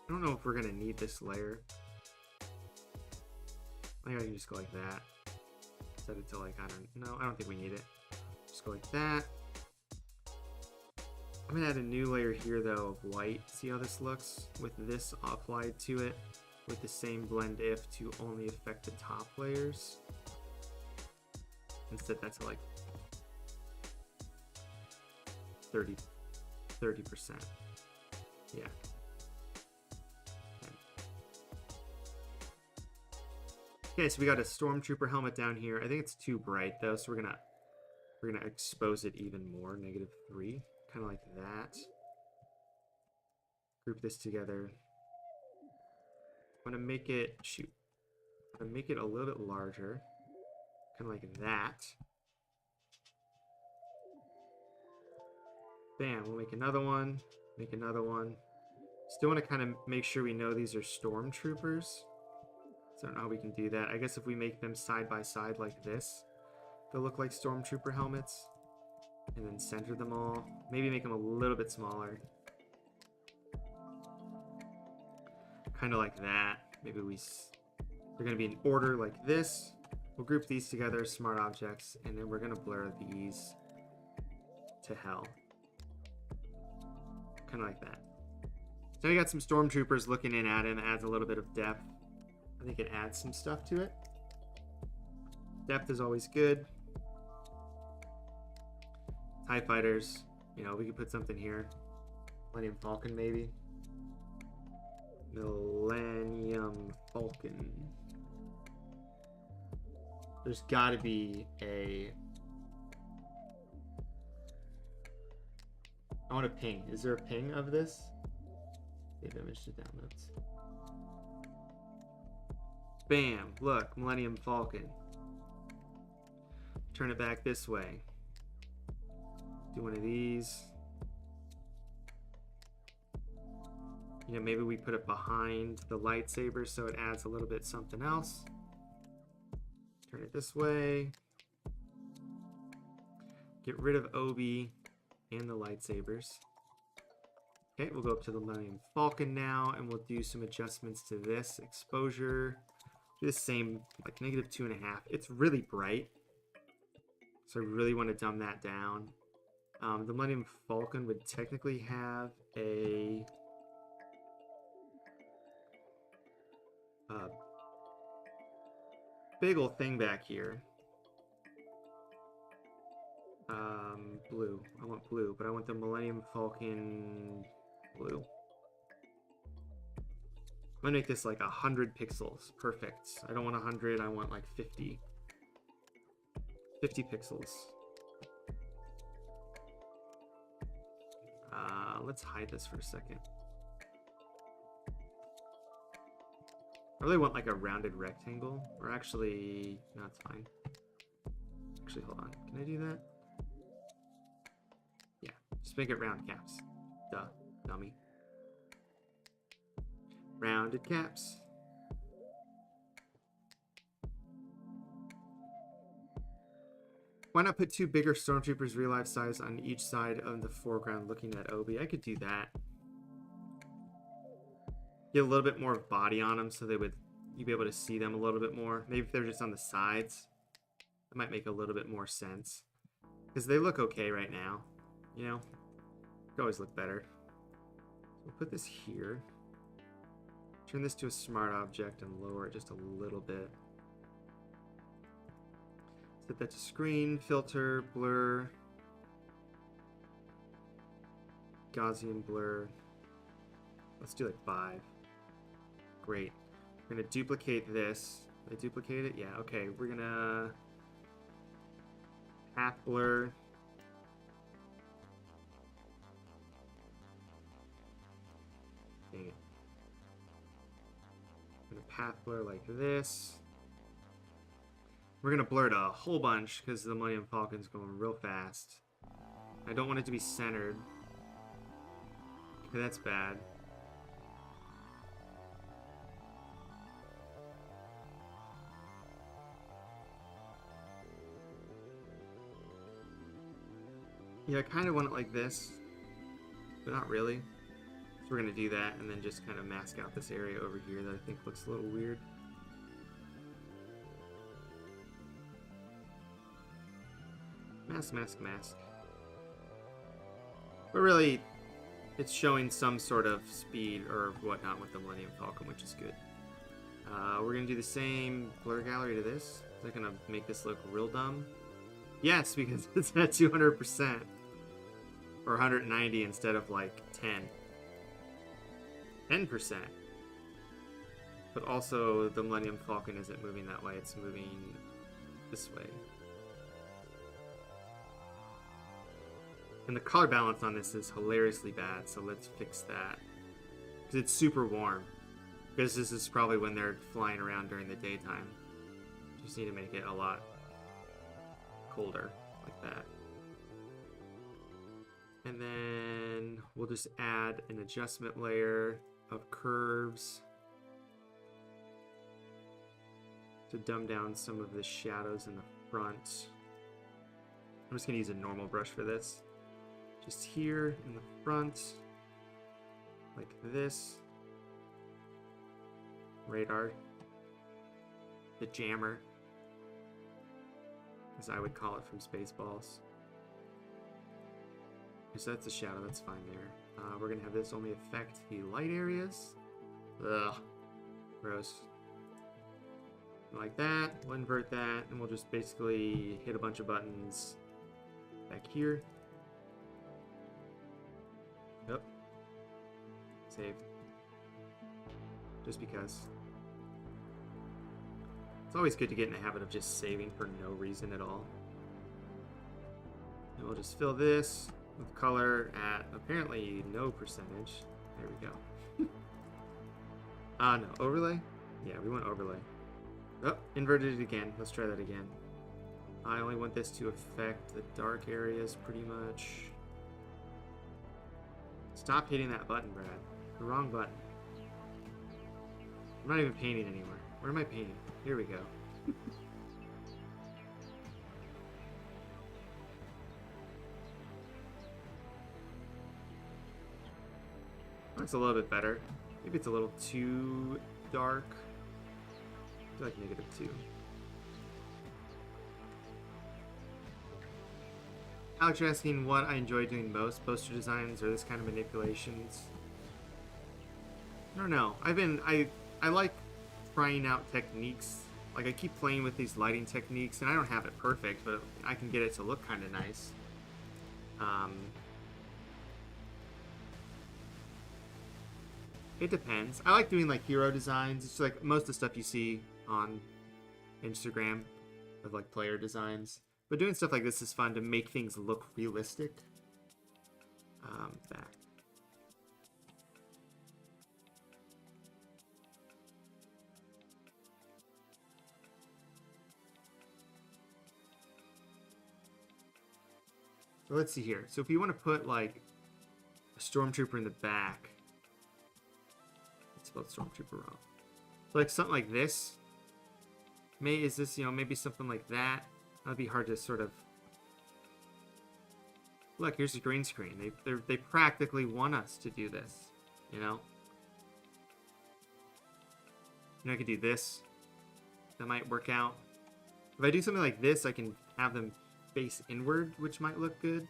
Speaker 1: I don't know if we're going to need this layer. I think I can just go like that. Set it to like, I don't think we need it. Just go like that. I'm going to add a new layer here though of white. See how this looks? With this applied to it. With the same blend if to only affect the top layers. And set that to like 30%. Yeah. Okay, so we got a stormtrooper helmet down here. I think it's too bright though, so we're gonna expose it even more. -3, kind of like that. Group this together. I'm gonna make it I'm gonna make it a little bit larger, kind of like that. Bam. We'll make another one. Make another one. Still want to kind of make sure we know these are stormtroopers. So I don't know how we can do that. I guess if we make them side by side like this, they'll look like stormtrooper helmets. And then center them all. Maybe make them a little bit smaller. Kind of like that. Maybe they're going to be in order like this. We'll group these together, smart objects, and then we're going to blur these to hell. Kind of like that. So we got some stormtroopers looking in at him. Adds a little bit of depth. I think it adds some stuff to it. Depth is always good. TIE fighters, you know, we could put something here. Millennium Falcon, maybe. Millennium Falcon. There's got to be a... I want a ping. Is there a ping of this? Save image to downloads. Bam! Look, Millennium Falcon. Turn it back this way. Do one of these. You know, maybe we put it behind the lightsaber so it adds a little bit something else. Turn it this way. Get rid of Obi and the lightsabers. Okay, we'll go up to the Millennium Falcon now, and we'll do some adjustments to this exposure. Do the same, like -2.5. It's really bright, so I really want to dumb that down. The Millennium Falcon would technically have a big old thing back here. Blue. I want blue, but I want the Millennium Falcon blue. I'm gonna make this like 100 pixels. Perfect. I don't want 100, I want like 50. 50 pixels. Let's hide this for a second. I really want like a rounded rectangle, or actually, no, it's fine. Actually, hold on. Can I do that? Yeah, just make it round caps. Duh, dummy. Rounded caps. Why not put 2 bigger stormtroopers real life size on each side of the foreground looking at Obi? I could do that. Get a little bit more body on them so you'd be able to see them a little bit more. Maybe if they're just on the sides, that might make a little bit more sense. Because they look okay right now, you know? Could always look better. So we'll put this here. Turn this to a smart object and lower it just a little bit. Set that to screen, filter, blur, Gaussian blur. Let's do like 5. Great. We're gonna duplicate this. Did I duplicate it? Yeah, okay. We're gonna path blur. Dang it. I'm gonna path blur like this. We're gonna blur it a whole bunch because the Millennium Falcon's going real fast. I don't want it to be centered. Okay, that's bad. Yeah, I kind of want it like this, but not really. So we're going to do that and then just kind of mask out this area over here that I think looks a little weird. Mask, mask, mask. But really, it's showing some sort of speed or whatnot with the Millennium Falcon, which is good. We're going to do the same blur gallery to this. Is that going to make this look real dumb? Yes, because it's at 200%. Or 190 instead of like 10. 10%. But also, the Millennium Falcon isn't moving that way. It's moving this way. And the color balance on this is hilariously bad, so let's fix that. Because it's super warm. Because this is probably when they're flying around during the daytime. Just need to make it a lot colder, like that. And then we'll just add an adjustment layer of curves to dumb down some of the shadows in the front. I'm just going to use a normal brush for this. Just here in the front, like this. Radar. The jammer, as I would call it from Spaceballs. So that's a shadow, that's fine there. We're going to have this only affect the light areas. Ugh. Gross. Like that, we'll invert that, and we'll just basically hit a bunch of buttons back here. Yep. Save. Just because. It's always good to get in the habit of just saving for no reason at all. And we'll just fill this with color at apparently no percentage. There we go. No, overlay? Yeah, we want overlay. Oh, inverted it again. Let's try that again. I only want this to affect the dark areas pretty much. Stop hitting that button, Brad. The wrong button. I'm not even painting anymore. Where am I painting? Here we go. Looks a little bit better. Maybe it's a little too dark. I feel like -2. Alex, you're asking what I enjoy doing most, poster designs or this kind of manipulations. I don't know. I like trying out techniques. Like, I keep playing with these lighting techniques, and I don't have it perfect, but I can get it to look kind of nice. It depends. I like doing, like, hero designs. It's like most of the stuff you see on Instagram of, like, player designs. But doing stuff like this is fun to make things look realistic. Back. So let's see here. So if you want to put like a stormtrooper in the back, I spelled stormtrooper wrong. So like something like this. Is this, maybe something like that? That'd be hard to sort of. Look, here's a green screen. They practically want us to do this, I could do this. That might work out. If I do something like this, I can have them face inward, which might look good.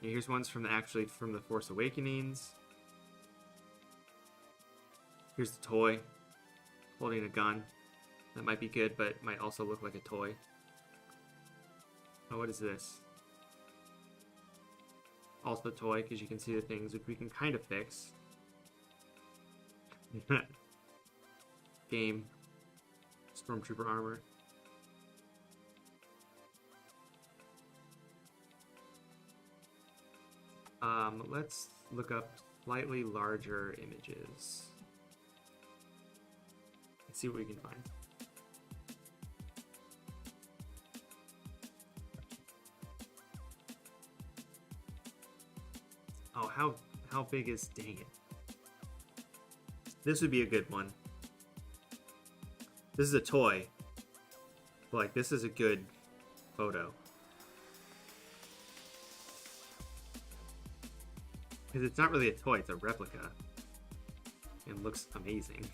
Speaker 1: Yeah, here's ones from the Force Awakenings. Here's the toy holding a gun. That might be good, but might also look like a toy. Oh, what is this? Also a toy, because you can see the things which we can kind of fix. Game. Stormtrooper armor. Let's look up slightly larger images. Let's see what we can find. Oh, how big is, dang it. This would be a good one. This is a toy. But, like, this is a good photo. Because it's not really a toy, it's a replica. It looks amazing.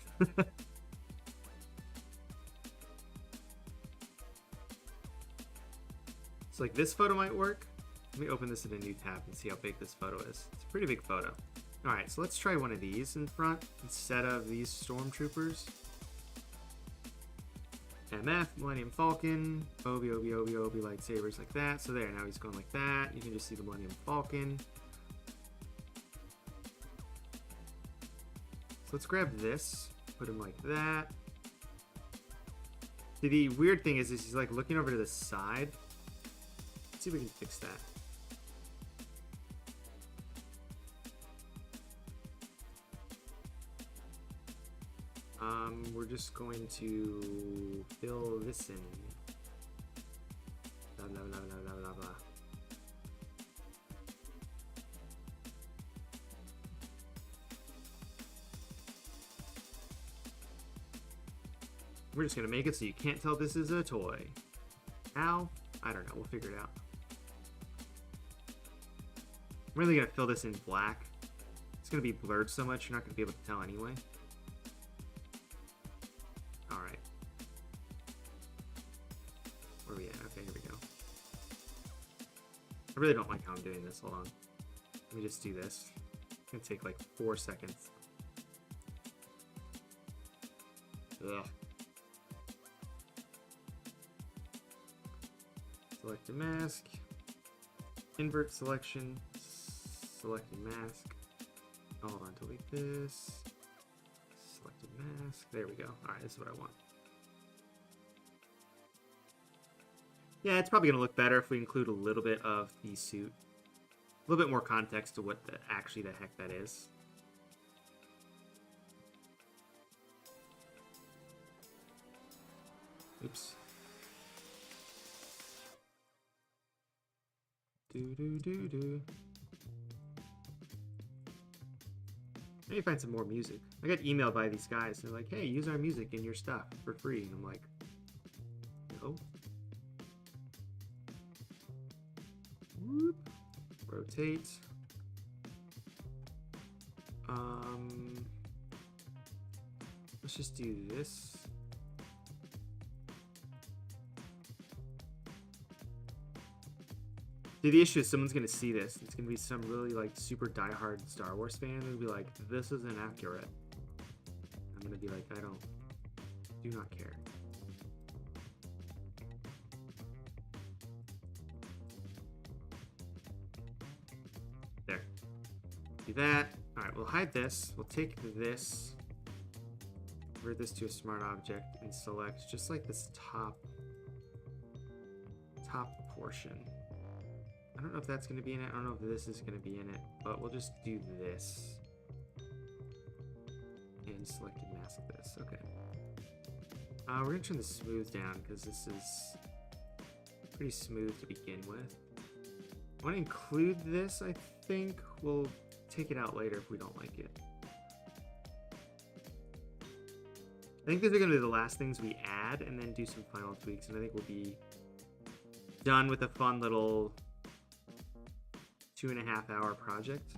Speaker 1: So like this photo might work. Let me open this in a new tab and see how big this photo is. It's a pretty big photo. Alright, so let's try one of these in front instead of these stormtroopers. MF, Millennium Falcon, Obi, lightsabers like that. So there, now he's going like that. You can just see the Millennium Falcon. So let's grab this, put him like that. See, the weird thing is he's like looking over to the side. Let's see if we can fix that. We're just going to fill this in. Blah, blah, blah, blah, blah, blah. We're just gonna make it so you can't tell this is a toy. How? I don't know, we'll figure it out. I'm really gonna fill this in black. It's gonna be blurred so much you're not gonna be able to tell anyway. Alright. Where are we at? Okay, here we go. I really don't like how I'm doing this. Hold on. Let me just do this. It's gonna take like 4 seconds. Ugh. Select a mask. Invert selection. Selecting mask. Hold on, delete this. Select a mask. There we go. Alright, this is what I want. Yeah, it's probably going to look better if we include a little bit of the suit. A little bit more context to what actually the heck that is. Oops. Do. I need to find some more music. I got emailed by these guys. They're like, hey, use our music in your stuff for free. And I'm like, no. Whoop. Rotate. Let's just do this. See, the issue is someone's gonna see this. It's gonna be some really like super diehard Star Wars fan who'll be like, this isn't accurate. I'm gonna be like, do not care. There. Do that. Alright, we'll hide this. We'll take this, convert this to a smart object, and select just like this top portion. I don't know if that's going to be in it. I don't know if this is going to be in it, but we'll just do this. And select and mask this. Okay. We're going to turn the smooth down because this is pretty smooth to begin with. I want to include this, I think. We'll take it out later if we don't like it. I think these are going to be the last things we add and then do some final tweaks. And I think we'll be done with a fun little 2.5 hour project.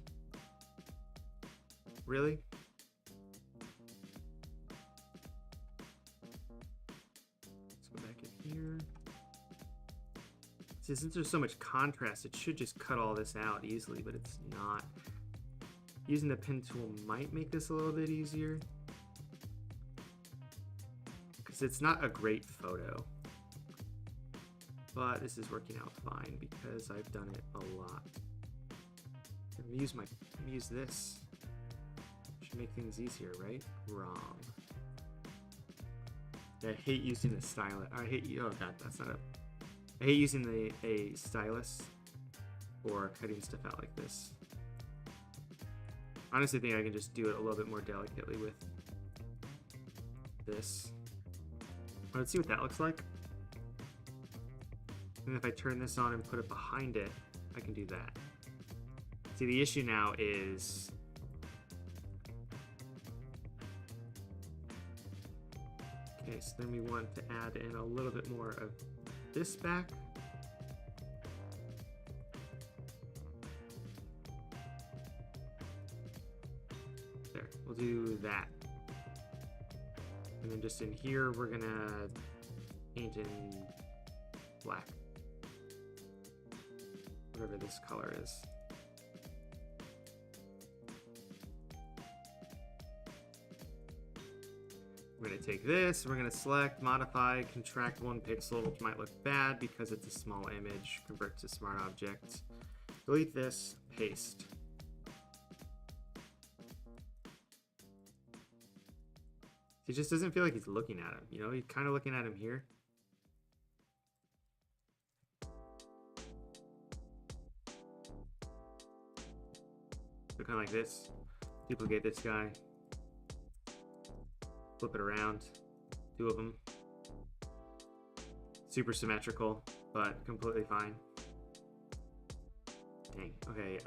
Speaker 1: Really? Let's go back in here. See, since there's so much contrast, it should just cut all this out easily, but it's not. Using the pen tool might make this a little bit easier, because it's not a great photo. But this is working out fine because I've done it a lot. Use this. Should make things easier, right? Wrong. I hate using the stylus. I hate you. Oh god, that's not I hate using a stylus for cutting stuff out like this. Honestly, I think I can just do it a little bit more delicately with this. Let's see what that looks like. And if I turn this on and put it behind it, I can do that. See, the issue now is okay, so then we want to add in a little bit more of this back. there. We'll do that. And then just in here, we're gonna paint in black. Whatever this color is. We're going to take this, we're going to select, modify, contract 1 pixel, which might look bad because it's a small image, convert to smart object. Delete this, paste. He just doesn't feel like he's looking at him, you know? He's kind of looking at him here. So kind of like this. Duplicate this guy. Flip it around. 2 of them. Super symmetrical, but completely fine. Dang. Okay,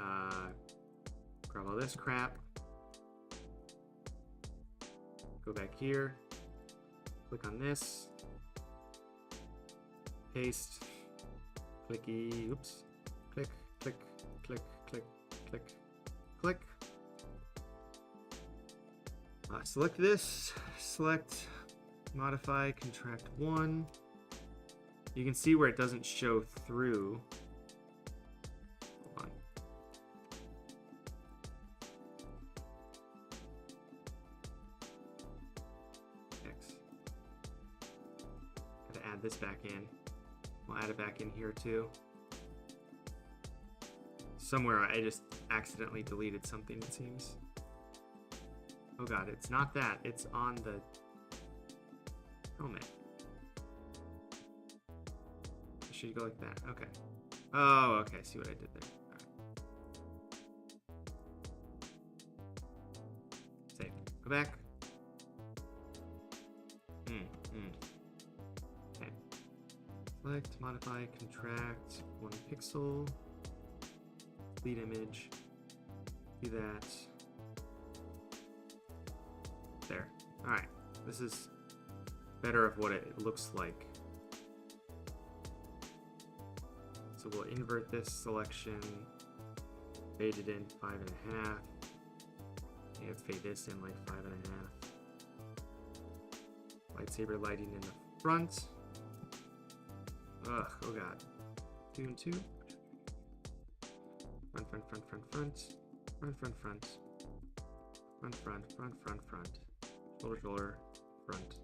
Speaker 1: grab all this crap. Go back here. Click on this. Paste. Clicky. Oops. Click, click, click, click, click, click. Select this. Select, modify, contract 1. You can see where it doesn't show through. Hold on. X. Gotta add this back in. We'll add it back in here too. Somewhere I just accidentally deleted something, it seems. Oh god, it's not that. It's on the helmet. It should go like that. Okay. Oh, okay. I see what I did there. All right. Save. Go back. Okay. Select, modify, contract 1 pixel. Delete image. Do that. There. Alright. This is better of what it looks like. So we'll invert this selection. Fade it in 5.5. And fade this in like 5.5. Lightsaber lighting in the front. Ugh, oh god. 2 and 2. Front, front, front, front, front. Front, front, front. Front, front, front, front, front. Shoulder, shoulder, front,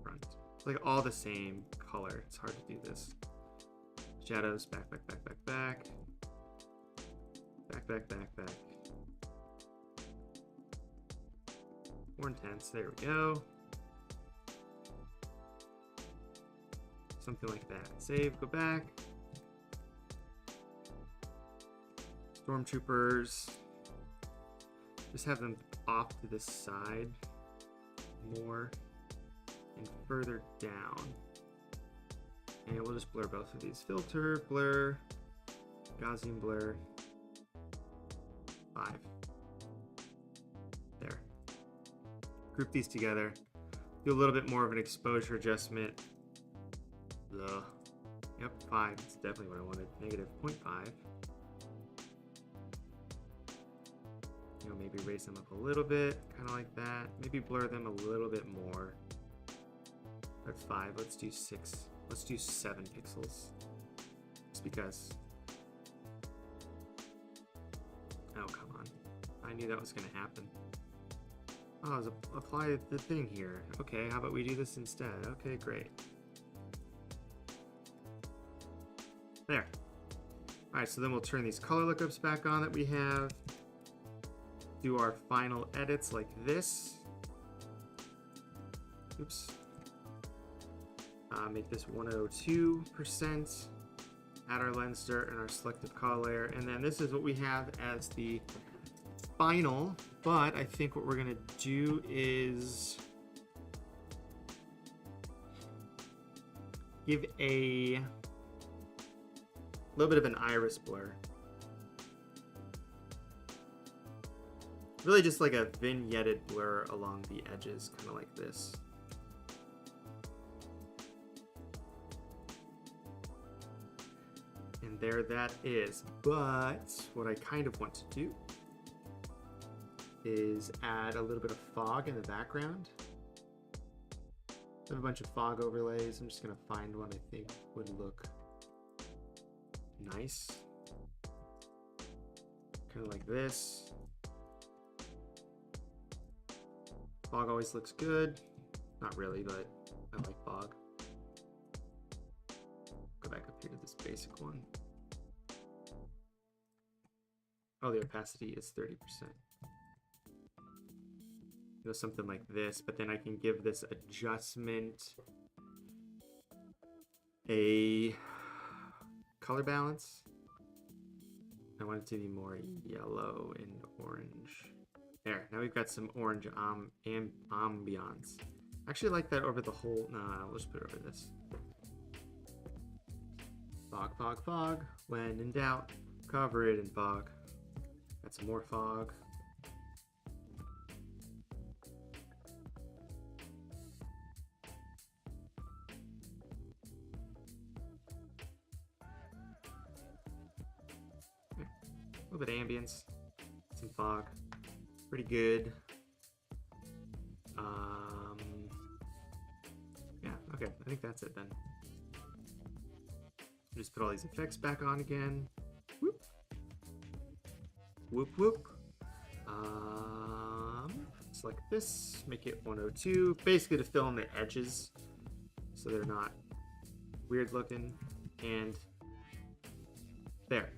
Speaker 1: front. It's like all the same color. It's hard to do this. Shadows, back, back, back, back, back. Back, back, back, back. More intense. There we go. Something like that. Save, go back. Stormtroopers. Just have them off to the side more and further down. And we'll just blur both of these. Filter, blur, Gaussian blur, 5. There. Group these together. Do a little bit more of an exposure adjustment. Ugh. Yep, 5. That's definitely what I wanted. Negative 0.5. Maybe raise them up a little bit, kind of like that. Maybe blur them a little bit more. That's 5. Let's do 6. Let's do 7 pixels. Just because. Oh, come on. I knew that was going to happen. Oh, apply the thing here. Okay, how about we do this instead? Okay, great. There. Alright, so then we'll turn these color lookups back on that we have. Do our final edits like this. Oops. Make this 102%. Add our lens dirt and our selective color layer. And then this is what we have as the final. But I think what we're going to do is give a little bit of an iris blur. Really just like a vignetted blur along the edges, kind of like this. And there that is. But what I kind of want to do is add a little bit of fog in the background. I have a bunch of fog overlays. I'm just gonna find one I think would look nice. Kind of like this. Fog always looks good. Not really, but I like fog. Go back up here to this basic one. Oh, the opacity is 30%. Something like this, but then I can give this adjustment a color balance. I want it to be more yellow and orange. There, now we've got some orange ambiance. I actually like that over the whole. No, we'll just put it over this. Fog, fog, fog. When in doubt, cover it in fog. Got some more fog. A little bit of ambience, some fog, pretty good. Yeah, okay, I think that's it then. Just put all these effects back on again. Whoop, whoop, whoop. Select this, make it 102, basically to fill in the edges so they're not weird looking. And there.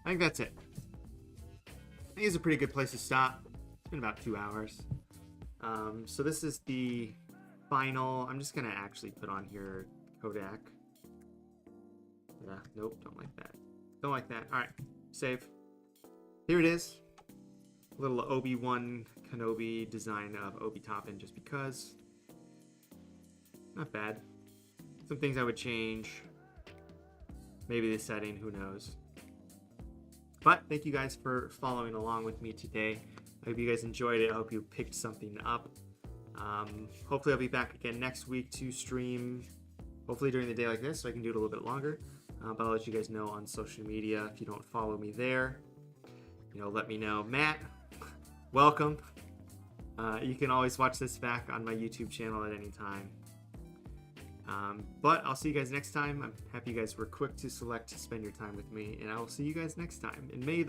Speaker 1: I think that's it. I think it's a pretty good place to stop. It's been about 2 hours. So this is the final. I'm just gonna actually put on here Kodak. Yeah, nope, don't like that. Don't like that. All right, save. Here it is. A little Obi-One Kenobi design of Obi Toppin, just because. Not bad. Some things I would change. Maybe the setting, who knows. But thank you guys for following along with me today. I hope you guys enjoyed it. I hope you picked something up. Hopefully I'll be back again next week to stream, hopefully during the day like this, so I can do it a little bit longer. But I'll let you guys know on social media. If you don't follow me there, let me know. Matt, welcome. You can always watch this back on my YouTube channel at any time. But I'll see you guys next time. I'm happy you guys were quick to select to spend your time with me, and I will see you guys next time. And may the